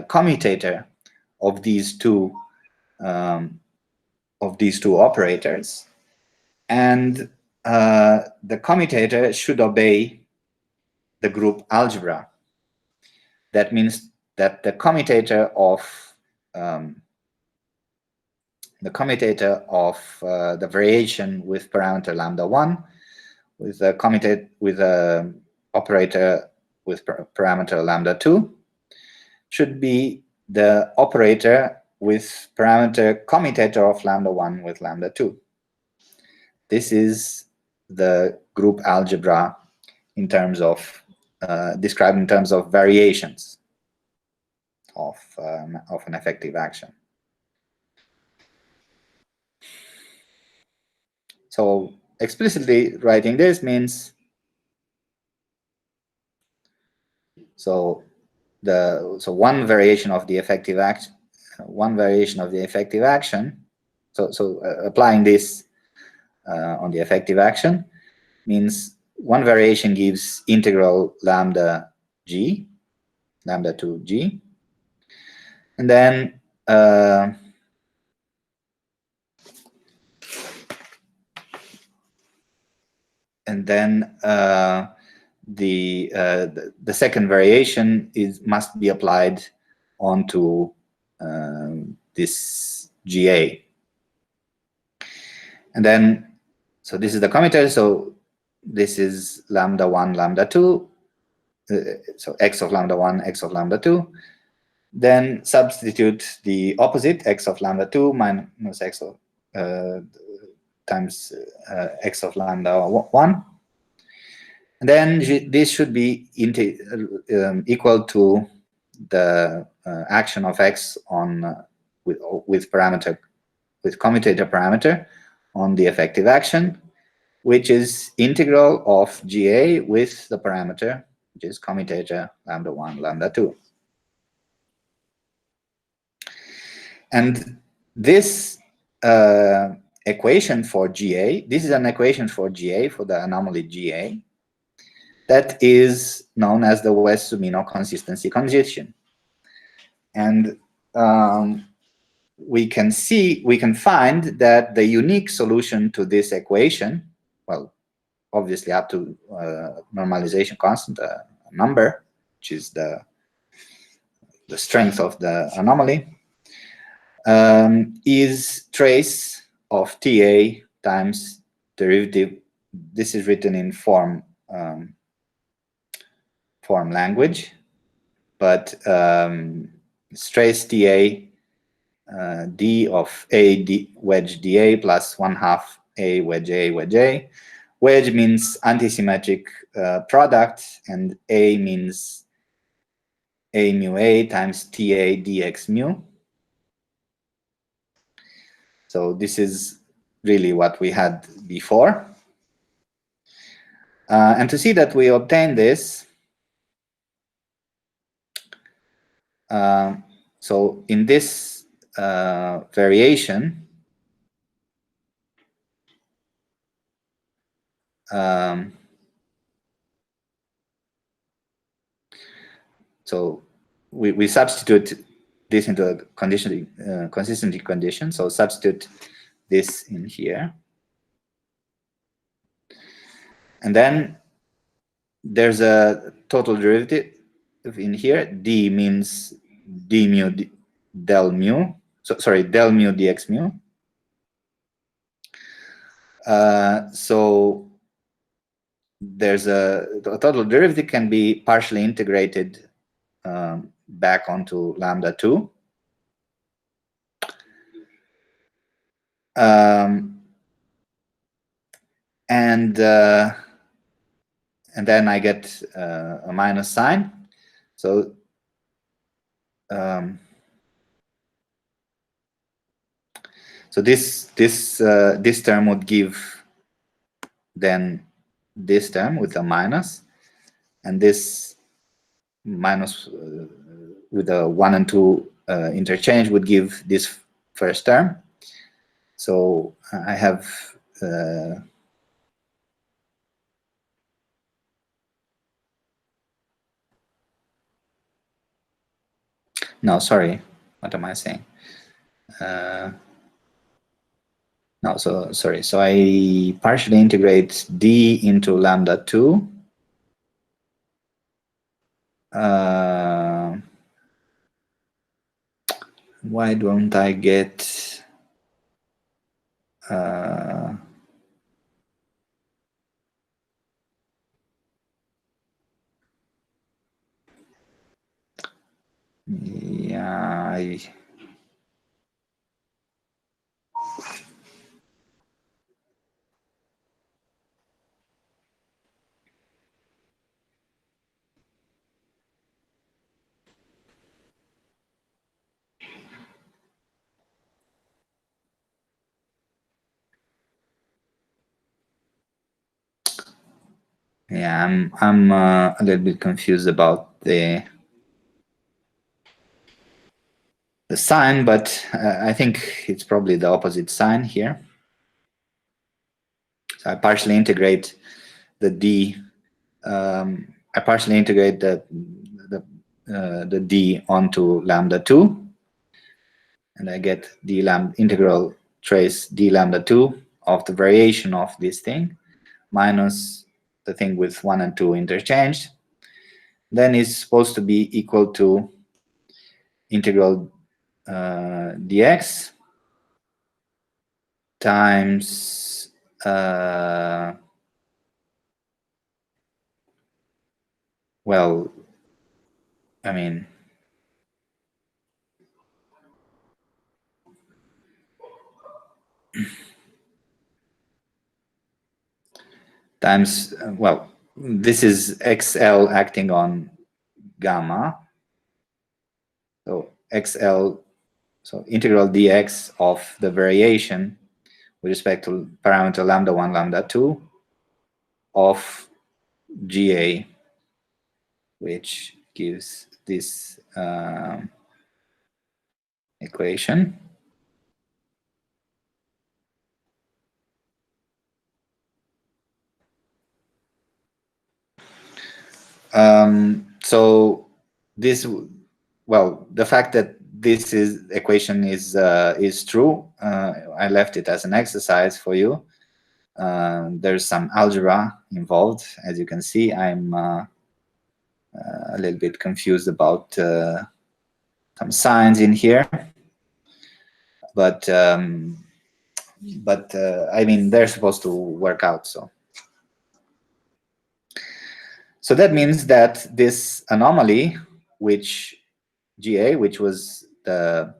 commutator of these two operators, and the commutator should obey the group algebra. That means that the commutator of the variation with parameter lambda 1 with a operator with parameter lambda 2 should be the operator with parameter commutator of lambda 1 with lambda 2. This is the group algebra in terms of described in terms of variations of an effective action. So explicitly writing this means one variation of the effective action, So applying this on the effective action means one variation gives integral lambda g, lambda to g, and then the second variation must be applied onto this GA. And then, so this is the commutator, so this is lambda 1, lambda 2, so x of lambda 1, x of lambda 2. Then substitute the opposite, x of lambda 2 minus x of times x of lambda 1. And then this should be equal to the action of x on with commutator parameter on the effective action, which is integral of GA with the parameter, which is commutator lambda 1, lambda 2. And this equation for GA, this is an equation for GA, for the anomaly GA, that is known as the Wess-Zumino consistency condition. And we can find that the unique solution to this equation, well, obviously up to normalization constant, a number, which is the strength of the anomaly, is trace of TA times derivative. This is written in form language, but it's trace TA d of a d wedge dA plus 1/2 a wedge a wedge a. Wedge means antisymmetric product, and a means a mu a times TA dx mu. So this is really what we had before. And to see that we obtain this, so in this variation, so we substitute this into a consistency condition. So substitute this in here. And then there's a total derivative in here. D means d mu del mu. So sorry, del mu dx mu. So there's the total derivative can be partially integrated back onto lambda 2. And then I get a minus sign. So so this term would give then this term with a minus, and this minus with a 1 and 2 interchange would give this first term. So I have no, sorry, what am I saying? No, so sorry. So I partially integrate d into lambda 2. Why don't I get yeah, I'm a little bit confused about the sign, but I think it's probably the opposite sign here. So I partially integrate the d. I partially integrate the d onto lambda 2, and I get d lambda integral trace d lambda 2 of the variation of this thing minus the thing with 1 and 2 interchanged. Then it's supposed to be equal to integral dx times well, I mean, times, well, this is xl acting on gamma. So xl, so integral dx of the variation with respect to parameter lambda 1, lambda 2 of GA, which gives this equation. So this, well, the fact that this equation is true, I left it as an exercise for you. There's some algebra involved, as you can see. I'm a little bit confused about some signs in here, but I mean, they're supposed to work out. So that means that this anomaly, which GA, which was the,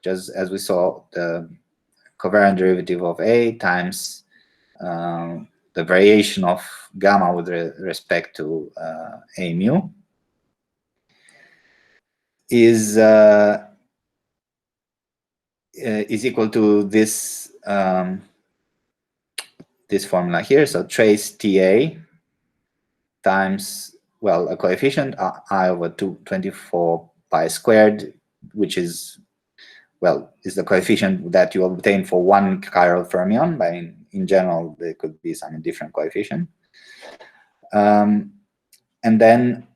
just as we saw, the covariant derivative of A times the variation of gamma with respect to A mu, is equal to this this formula here. So trace TA times, well, a coefficient I over 224 pi squared, which is, well, is the coefficient that you obtain for one chiral fermion. But in general, there could be some different coefficient. And then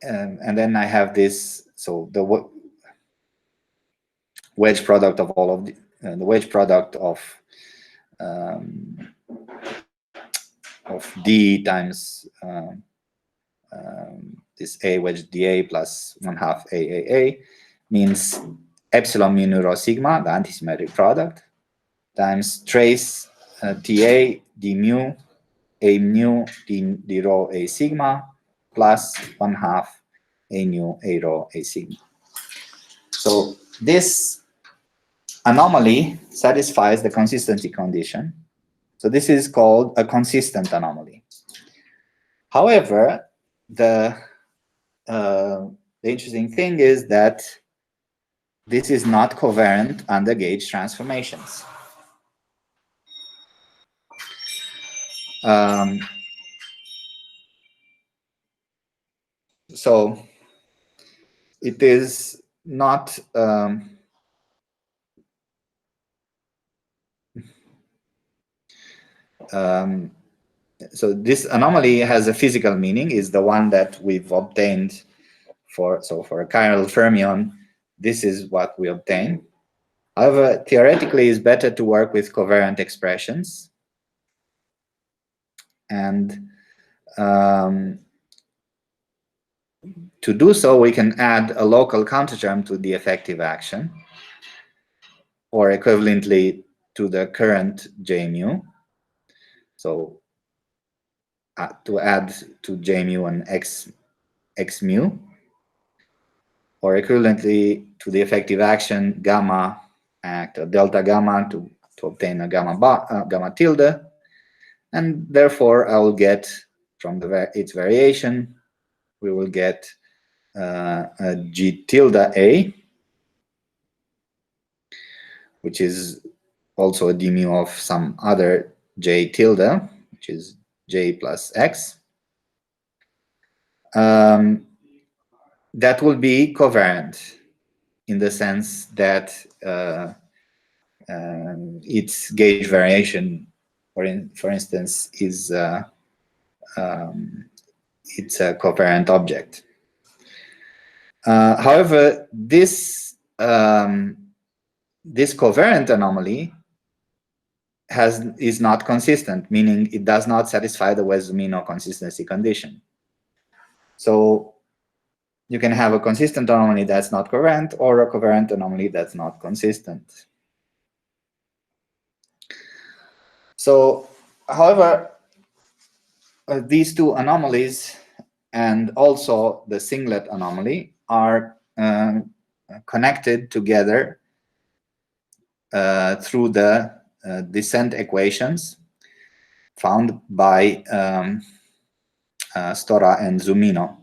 and then I have this, so the wedge product of all of the wedge product of D times this A wedge dA plus 1/2 AAA means epsilon mu nu rho sigma, the antisymmetric product, times trace TA d mu A mu d rho A sigma plus 1/2 A nu A rho A sigma. So this anomaly satisfies the consistency condition. So this is called a consistent anomaly. However, the interesting thing is that this is not covariant under gauge transformations. So it is not so this anomaly has a physical meaning, is the one that we've obtained for a chiral fermion. This is what we obtain. However, theoretically, it's better to work with covariant expressions, and to do so, we can add a local counterterm to the effective action, or equivalently to the current J mu. So to add to J mu an x mu, or equivalently to the effective action gamma act or delta gamma to obtain a gamma tilde, and therefore I will get from its variation, we will get a G tilde A, which is also a d mu of some other J tilde, which is J plus X. That will be covariant in the sense that its gauge variation, for instance, is it's a covariant object. However, this covariant anomaly is not consistent, meaning it does not satisfy the Wess-Zumino consistency condition. So you can have a consistent anomaly that's not covariant, or a covariant anomaly that's not consistent. So, however, these two anomalies and also the singlet anomaly are connected together through the descent equations found by Stora and Zumino.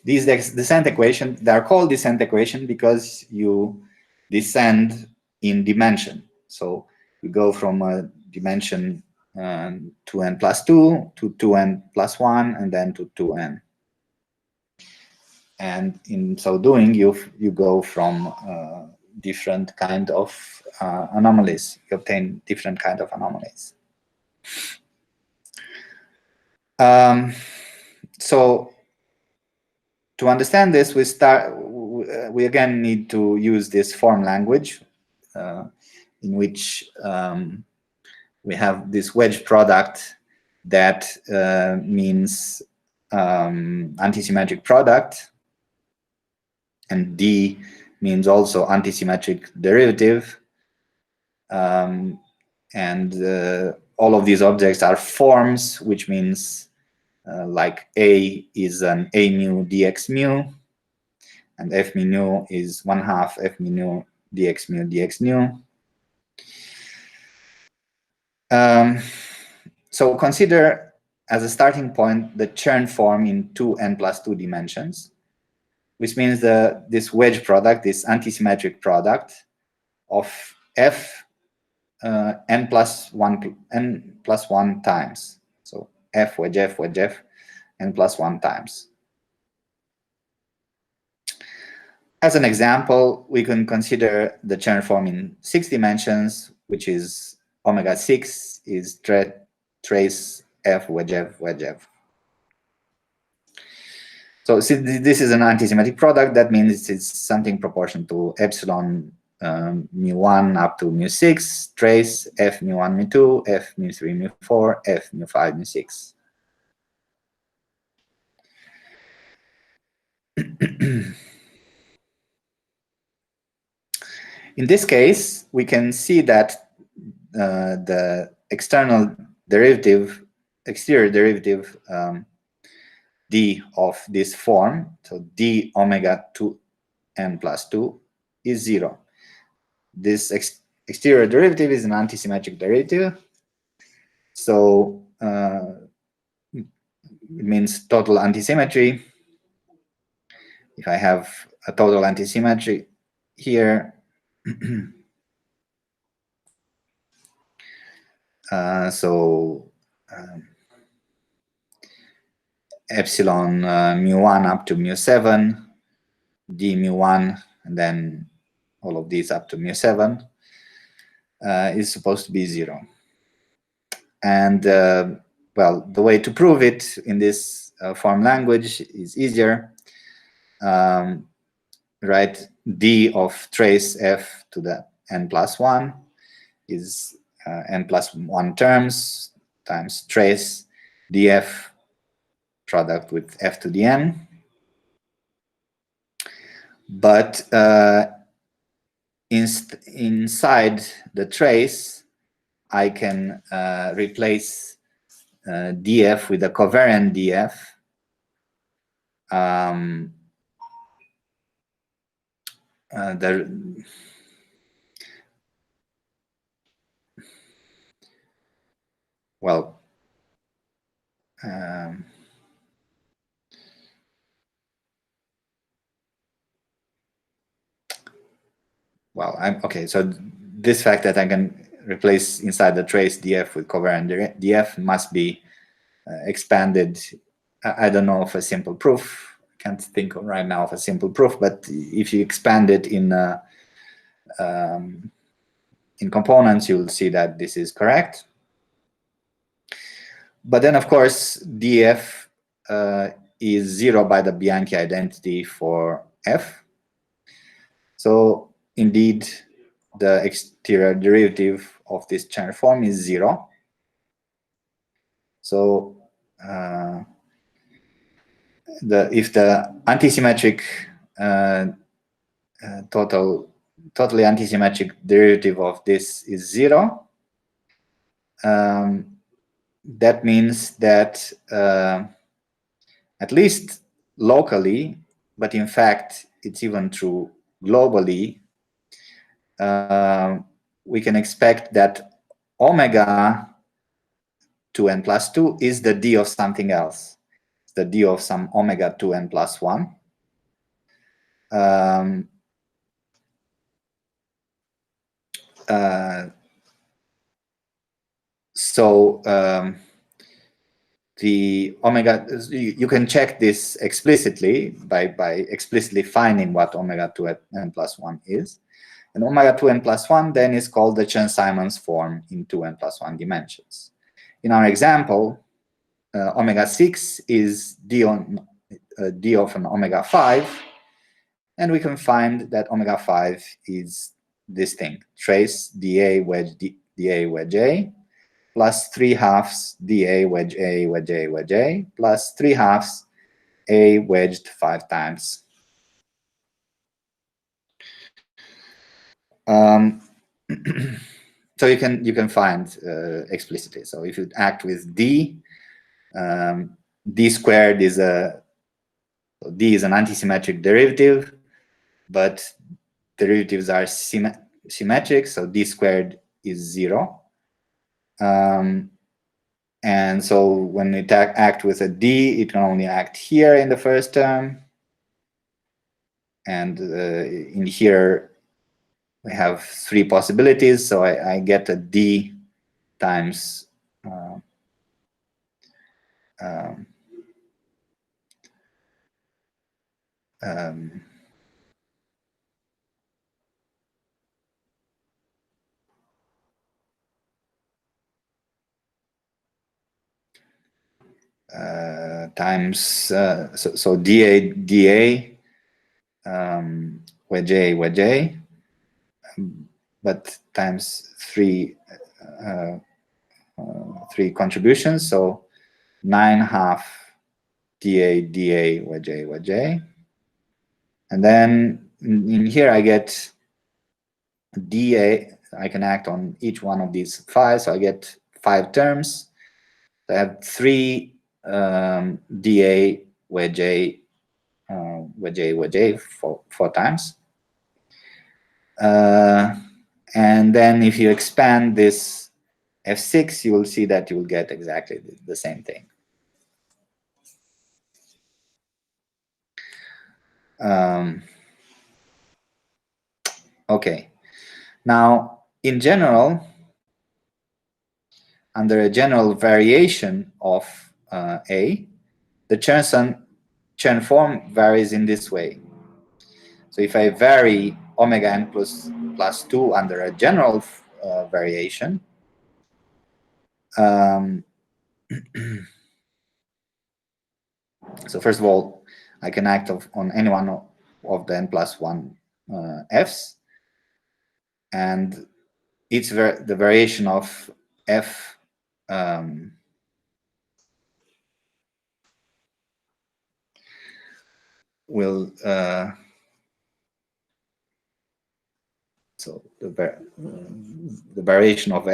These descent equations, they are called descent equation because you descend in dimension. So you go from a dimension 2n plus 2 to 2n plus 1 and then to 2n. And in so doing, you go from different kind of anomalies. You obtain different kind of anomalies. So to understand this, we again need to use this form language in which we have this wedge product that means antisymmetric product, and D means also antisymmetric derivative, and all of these objects are forms, which means like A is an A mu dx mu, and F mu nu is 1/2 F mu nu dx mu dx nu. So consider as a starting point the Chern form in 2n plus 2 dimensions, which means this wedge product, this antisymmetric product of F n plus 1 times. So F wedge F wedge F n plus 1 times. As an example, we can consider the Chern form in 6 dimensions, which is omega 6 is trace F wedge F wedge F. So since this is an antisymmetric product, that means it's something proportional to epsilon mu1 up to mu6, trace f mu1 mu2, f mu3 mu4, f mu5 mu6. In this case, we can see that the external derivative, exterior derivative d of this form, so d omega 2n plus 2 is 0. This exterior derivative is an antisymmetric derivative, so it means total antisymmetry. If I have a total antisymmetry here, so epsilon mu1 up to mu7, d mu1, and then all of these up to mu7 is supposed to be 0. And well, the way to prove it in this form language is easier. Right, d of trace f to the n plus 1 is n plus 1 terms times trace df product with f to the n. But inside the trace, I can replace df with a covariant df. Well, well, okay. So this fact that I can replace inside the trace df with covariant df must be expanded. I don't know of a simple proof. I can't think right now of a simple proof. But if you expand it in components, you'll see that this is correct. But then, of course, df is 0 by the Bianchi identity for f. So indeed, the exterior derivative of this transform is 0. So if the antisymmetric totally antisymmetric derivative of this is 0, that means that at least locally, but in fact it's even true globally, we can expect that omega 2n plus 2 is the d of something else. It's the d of some omega 2n plus 1. So the omega, you can check this explicitly by explicitly finding what omega 2n plus 1 is. And omega 2n plus 1 then is called the Chern-Simons form in 2n plus 1 dimensions. In our example, omega 6 is d of an omega 5, and we can find that omega 5 is this thing, trace dA wedge dA wedge A, plus 3/2 dA wedge A wedge A wedge A, plus 3/2 A wedged 5 times. So you can find explicitly. So if you act with d, d squared is d is an antisymmetric derivative, but derivatives are symmetric, so d squared is 0. And so when we act with a d, it can only act here in the first term. And in here, we have 3 possibilities. So I get a d times times, so dA, dA, wedge A, wedge A, but times three contributions, so 9/2 dA, dA, wedge A, wedge A. And then in here I get dA, I can act on each one of these 5, so I get 5 terms. So I have 3 dA, wedge A, wedge A, wedge A, 4 times. And then if you expand this F6, you will see that you will get exactly the same thing. Okay. Now, in general, under a general variation of A, the Chern form varies in this way. So if I vary omega n plus 2 under a general variation, so first of all, I can act on any one of the n plus 1 f's, and it's the variation of f will so the variation of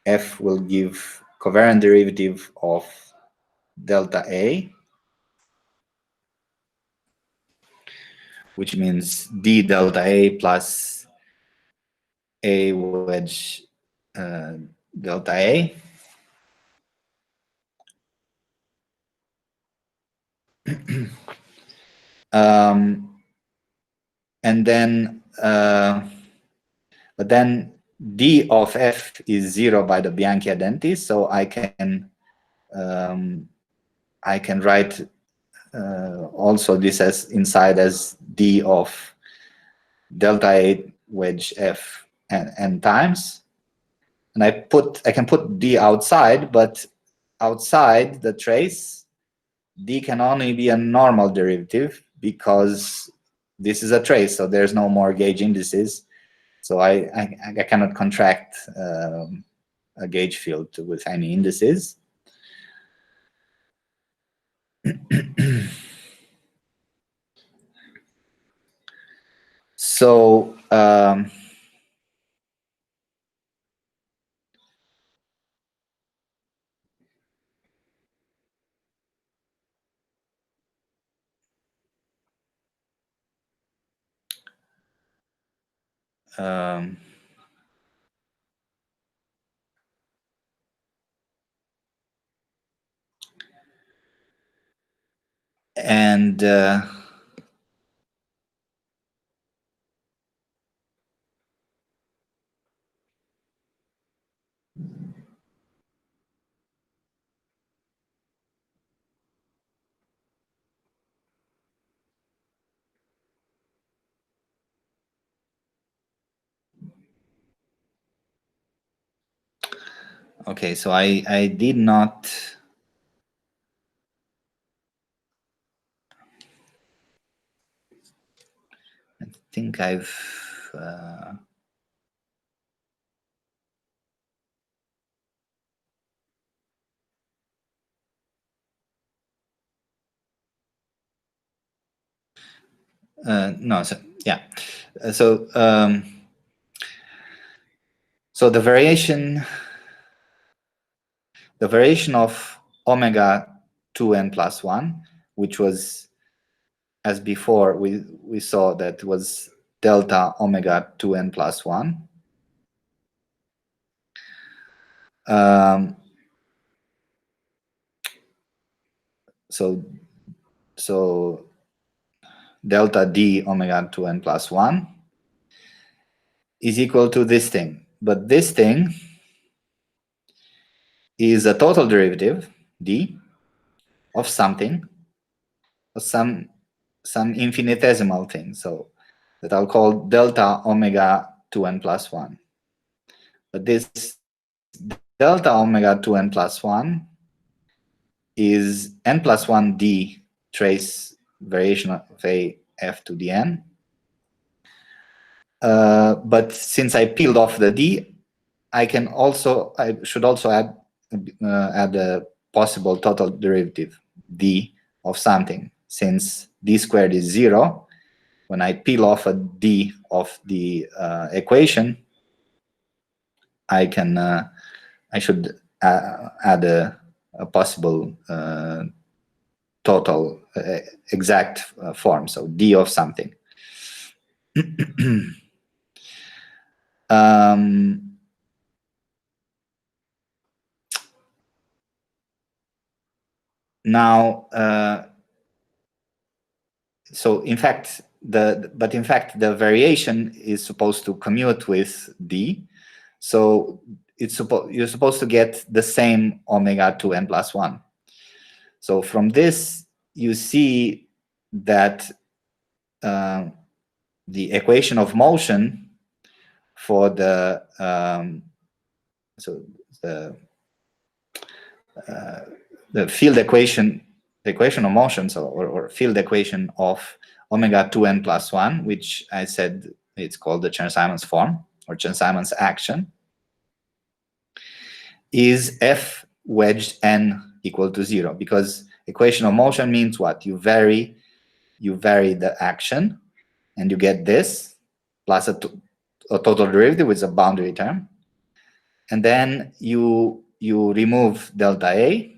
f will give covariant derivative of delta A, which means d delta A plus A wedge delta A. And then, but then d of f is 0 by the Bianchi identity, so I can write also this as inside as d of delta A wedge f n times, and I can put d outside, but outside the trace, d can only be a normal derivative because this is a trace, so there's no more gauge indices. So I cannot contract a gauge field with any indices. So and okay, so I did not. I think I've. No, so yeah, so so the variation of omega 2n plus 1, which was, as before, we saw that was delta omega 2n plus 1. So delta d omega 2n plus 1 is equal to this thing. But this thing is a total derivative, d, of something, of some infinitesimal thing, so that I'll call delta omega 2n plus 1. But this delta omega 2n plus 1 is n+1 d trace variation of a f to the n. But since I peeled off the d, I should also add a possible total derivative d of something. Since d squared is 0, when I peel off a d of the equation, I should add a possible total exact form, so d of something. Now, so in fact, the variation is supposed to commute with d, so you're supposed to get the same omega to n+1. So from this, you see that the equation of motion for the field equation, the equation of motion, or field equation of omega 2n+1, which I said it's called the Chern-Simons form or Chern-Simons action, is f wedged n equal to 0, because equation of motion means what? You vary the action, and you get this plus a total derivative with a boundary term, and then you remove delta A,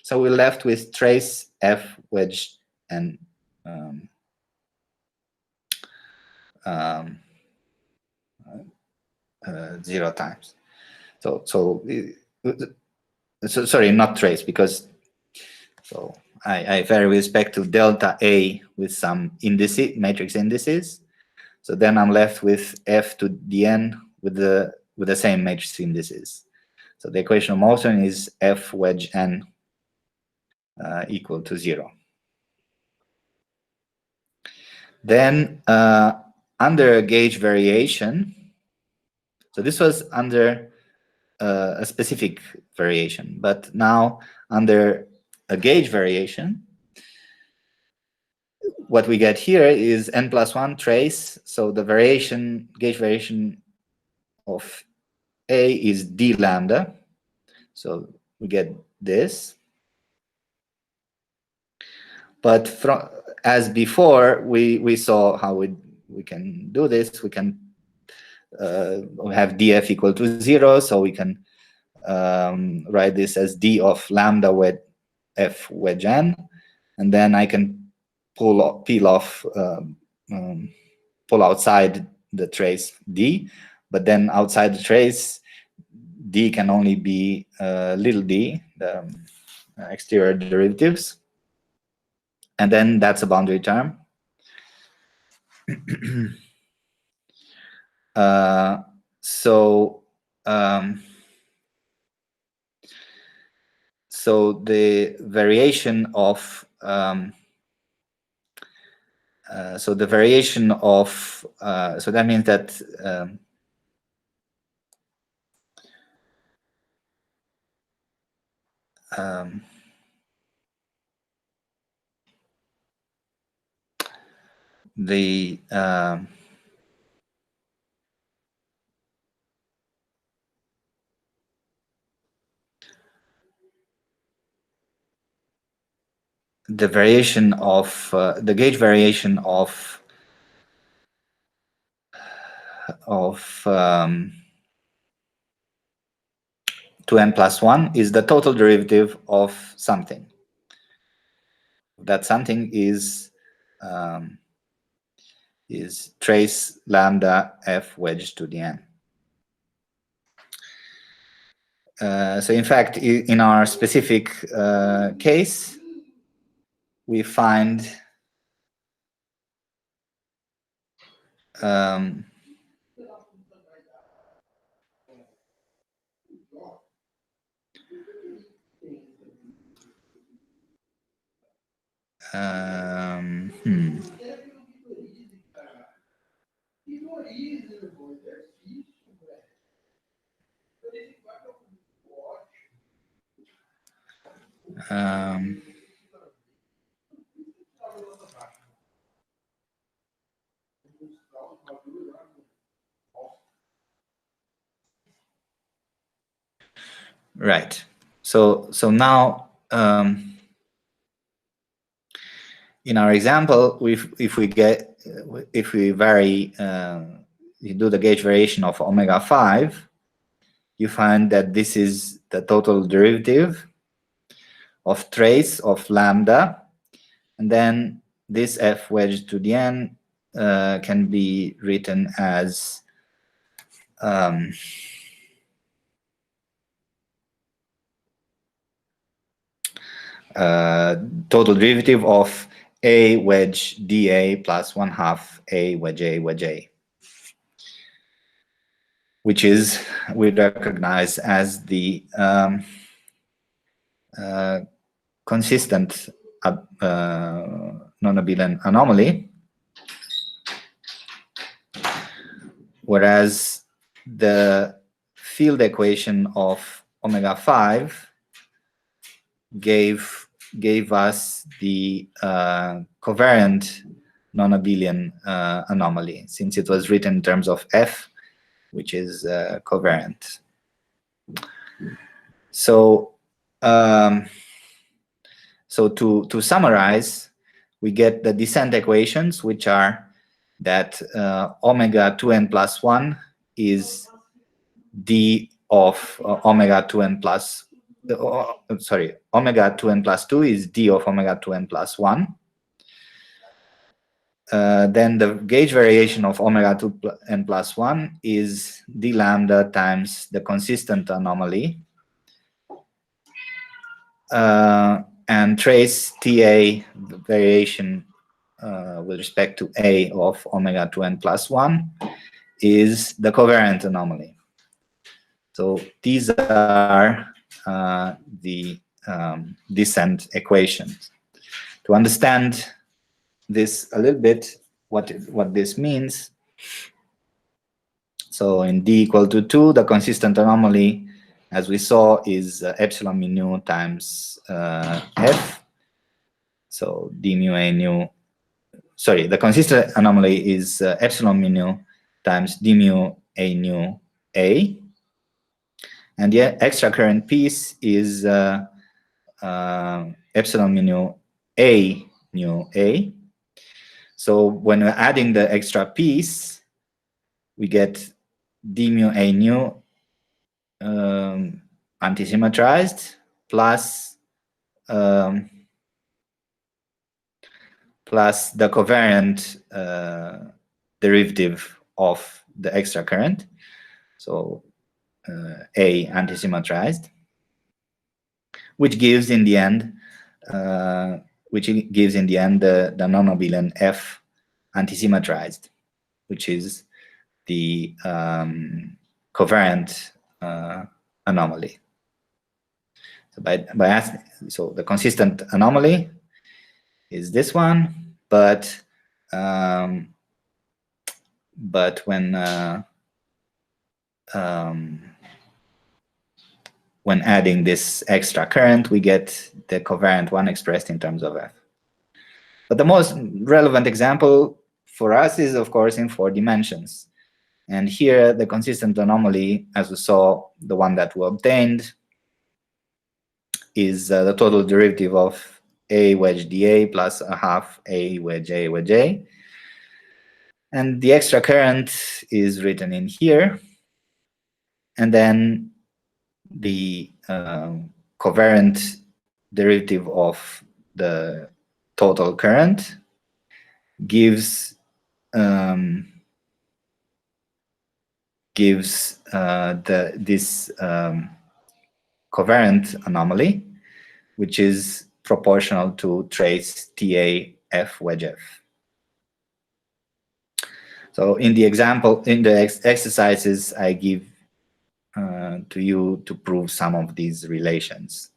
so we're left with trace f wedged n 0 times. So sorry, not trace, because I vary with respect to delta A with some indices, matrix indices. So then I'm left with f to the n with the same matrix indices. So the equation of motion is f wedge n equal to 0. Then under gauge variation, so this was under a specific variation, but now under a gauge variation, what we get here is n+1 trace. So the gauge variation of A is d lambda. So we get this. But as before, we saw how we can do this. We can have df equal to 0, so we can write this as d of lambda with f wedge n, and then I can pull outside the trace d, but then outside the trace d can only be little d, the exterior derivatives, and then that's a boundary term. So the variation of so that means that the variation of the gauge variation of 2n+1 is the total derivative of something. That something is trace lambda f wedged to the n. So in fact, in our specific case, we find Right. So now in our example, if we vary, you do the gauge variation of omega 5, you find that this is the total derivative of trace of lambda, and then this f wedged to the n can be written as total derivative of a wedge dA plus 1/2 a wedge a, which is we recognize as the consistent non-abelian anomaly, whereas the field equation of omega 5 gave us the covariant non-abelian anomaly, since it was written in terms of f, which is covariant. So so to summarize, we get the descent equations, which are that omega 2n plus 1 is d of omega 2n plus sorry, omega 2n plus 2 is d of omega 2n plus 1. Then the gauge variation of omega 2n plus 1 is d lambda times the consistent anomaly, and trace Ta variation with respect to A of omega 2n plus 1 is the covariant anomaly. So these are the descent equations. To understand this a little bit, what this means, so in d equal to 2, the consistent anomaly, as we saw, is epsilon mu nu times f. So d mu a nu, sorry, the consistent anomaly is epsilon mu nu times d mu a nu a. And the extra current piece is epsilon mu nu a nu a. So when we're adding the extra piece, we get d mu a nu antisymmetrized plus plus the covariant derivative of the extra current, so A antisymmetrized, which gives in the end the non-abelian F antisymmetrized, which is the covariant anomaly. So so the consistent anomaly is this one, but when adding this extra current, we get the covariant one expressed in terms of F. But the most relevant example for us is, of course, in 4 dimensions. And here, the consistent anomaly, as we saw, the one that we obtained, is the total derivative of A wedge dA plus 1/2 A wedge A. And the extra current is written in here. And then the covariant derivative of the total current gives this covariant anomaly, which is proportional to trace Ta F wedge F. So in the example, in the exercises, I give to you to prove some of these relations.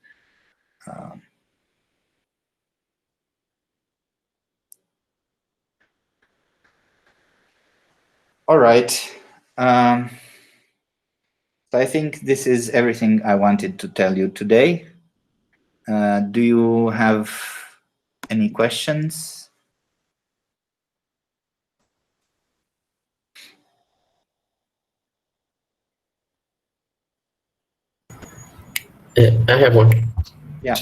All right. So I think this is everything I wanted to tell you today. Do you have any questions? I have one. Yeah.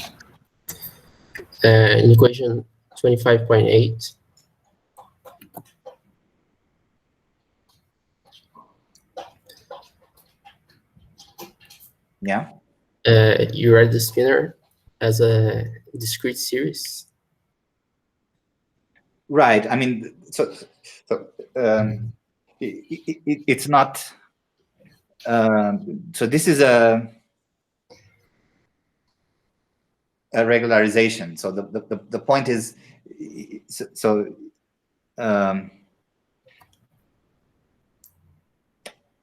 In equation 25.8, Yeah. You write the spinner as a discrete series. Right. I mean, it's not. So this is a regularization. So the point is,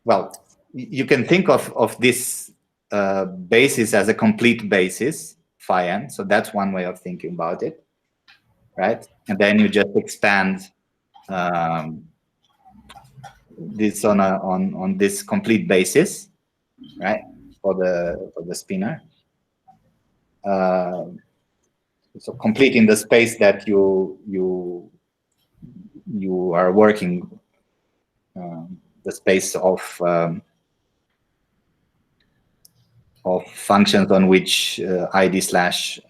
well, you can think of this basis as a complete basis, phi n. So that's one way of thinking about it, right? And then you just expand this on this complete basis, right? For the spinner. So completing the space that you are working, the space of functions on which ID slash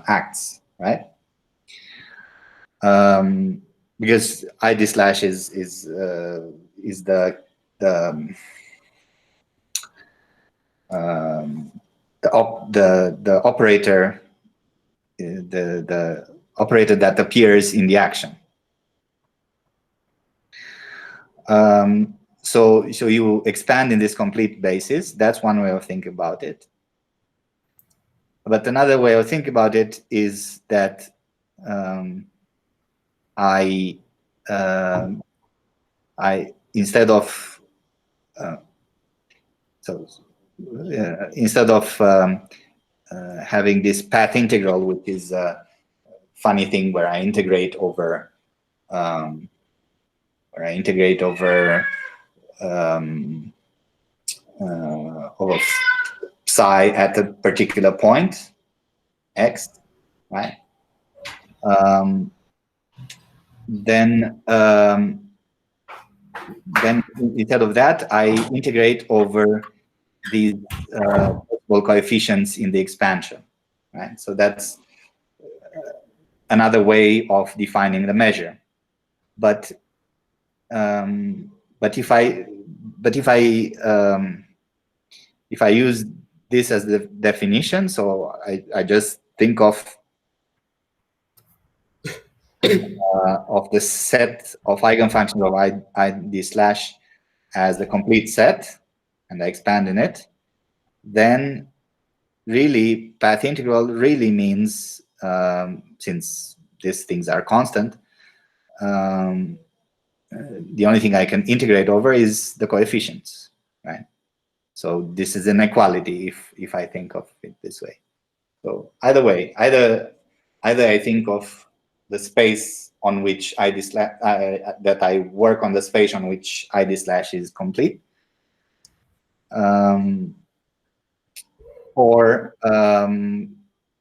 acts, right? Because ID slash is the operator, the operator that appears in the action. So you expand in this complete basis. That's one way of thinking about it. But another way of thinking about it is that I instead of having this path integral, which is a funny thing where I integrate over over psi at a particular point x, right? Then instead of that, I integrate over these possible coefficients in the expansion, right? So that's another way of defining the measure. But if I use this as the definition, so I just think of the set of eigenfunctions of ID slash as the complete set, and I expand in it, then really path integral really means, since these things are constant, the only thing I can integrate over is the coefficients, right? So this is an equality if I think of it this way. So either way, either I think of the space on which ID slash that I work on the space on which ID slash is complete, or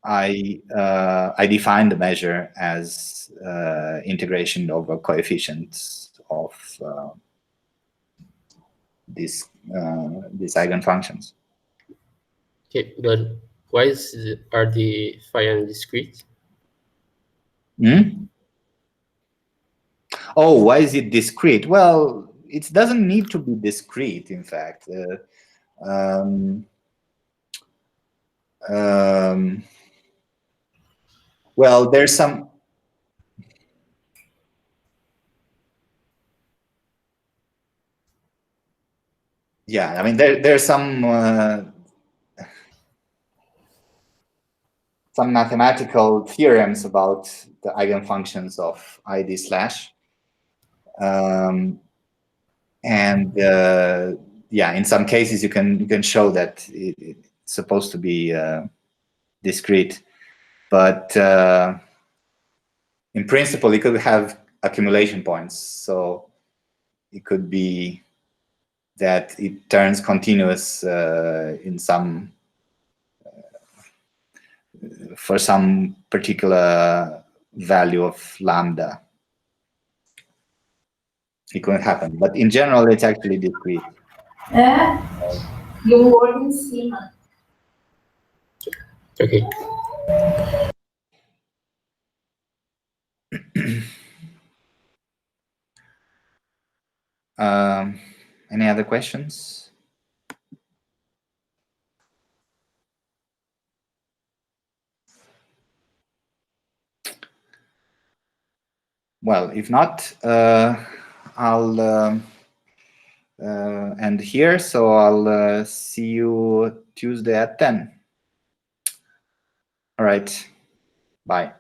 I define the measure as integration over coefficients of these eigenfunctions. Okay, but why are the phi n discrete? Oh, why is it discrete? Well, it doesn't need to be discrete, in fact. Well, there's some... Yeah, I mean, there's some mathematical theorems about the eigenfunctions of ID slash. And yeah, in some cases you can show that it's supposed to be discrete, but in principle it could have accumulation points. So it could be that it turns continuous in some for some particular value of lambda. It could happen, but in general, it's actually discrete. Yung word schema. Okay. Any other questions? Well, if not, I'll end here. So I'll see you Tuesday at 10. All right. Bye.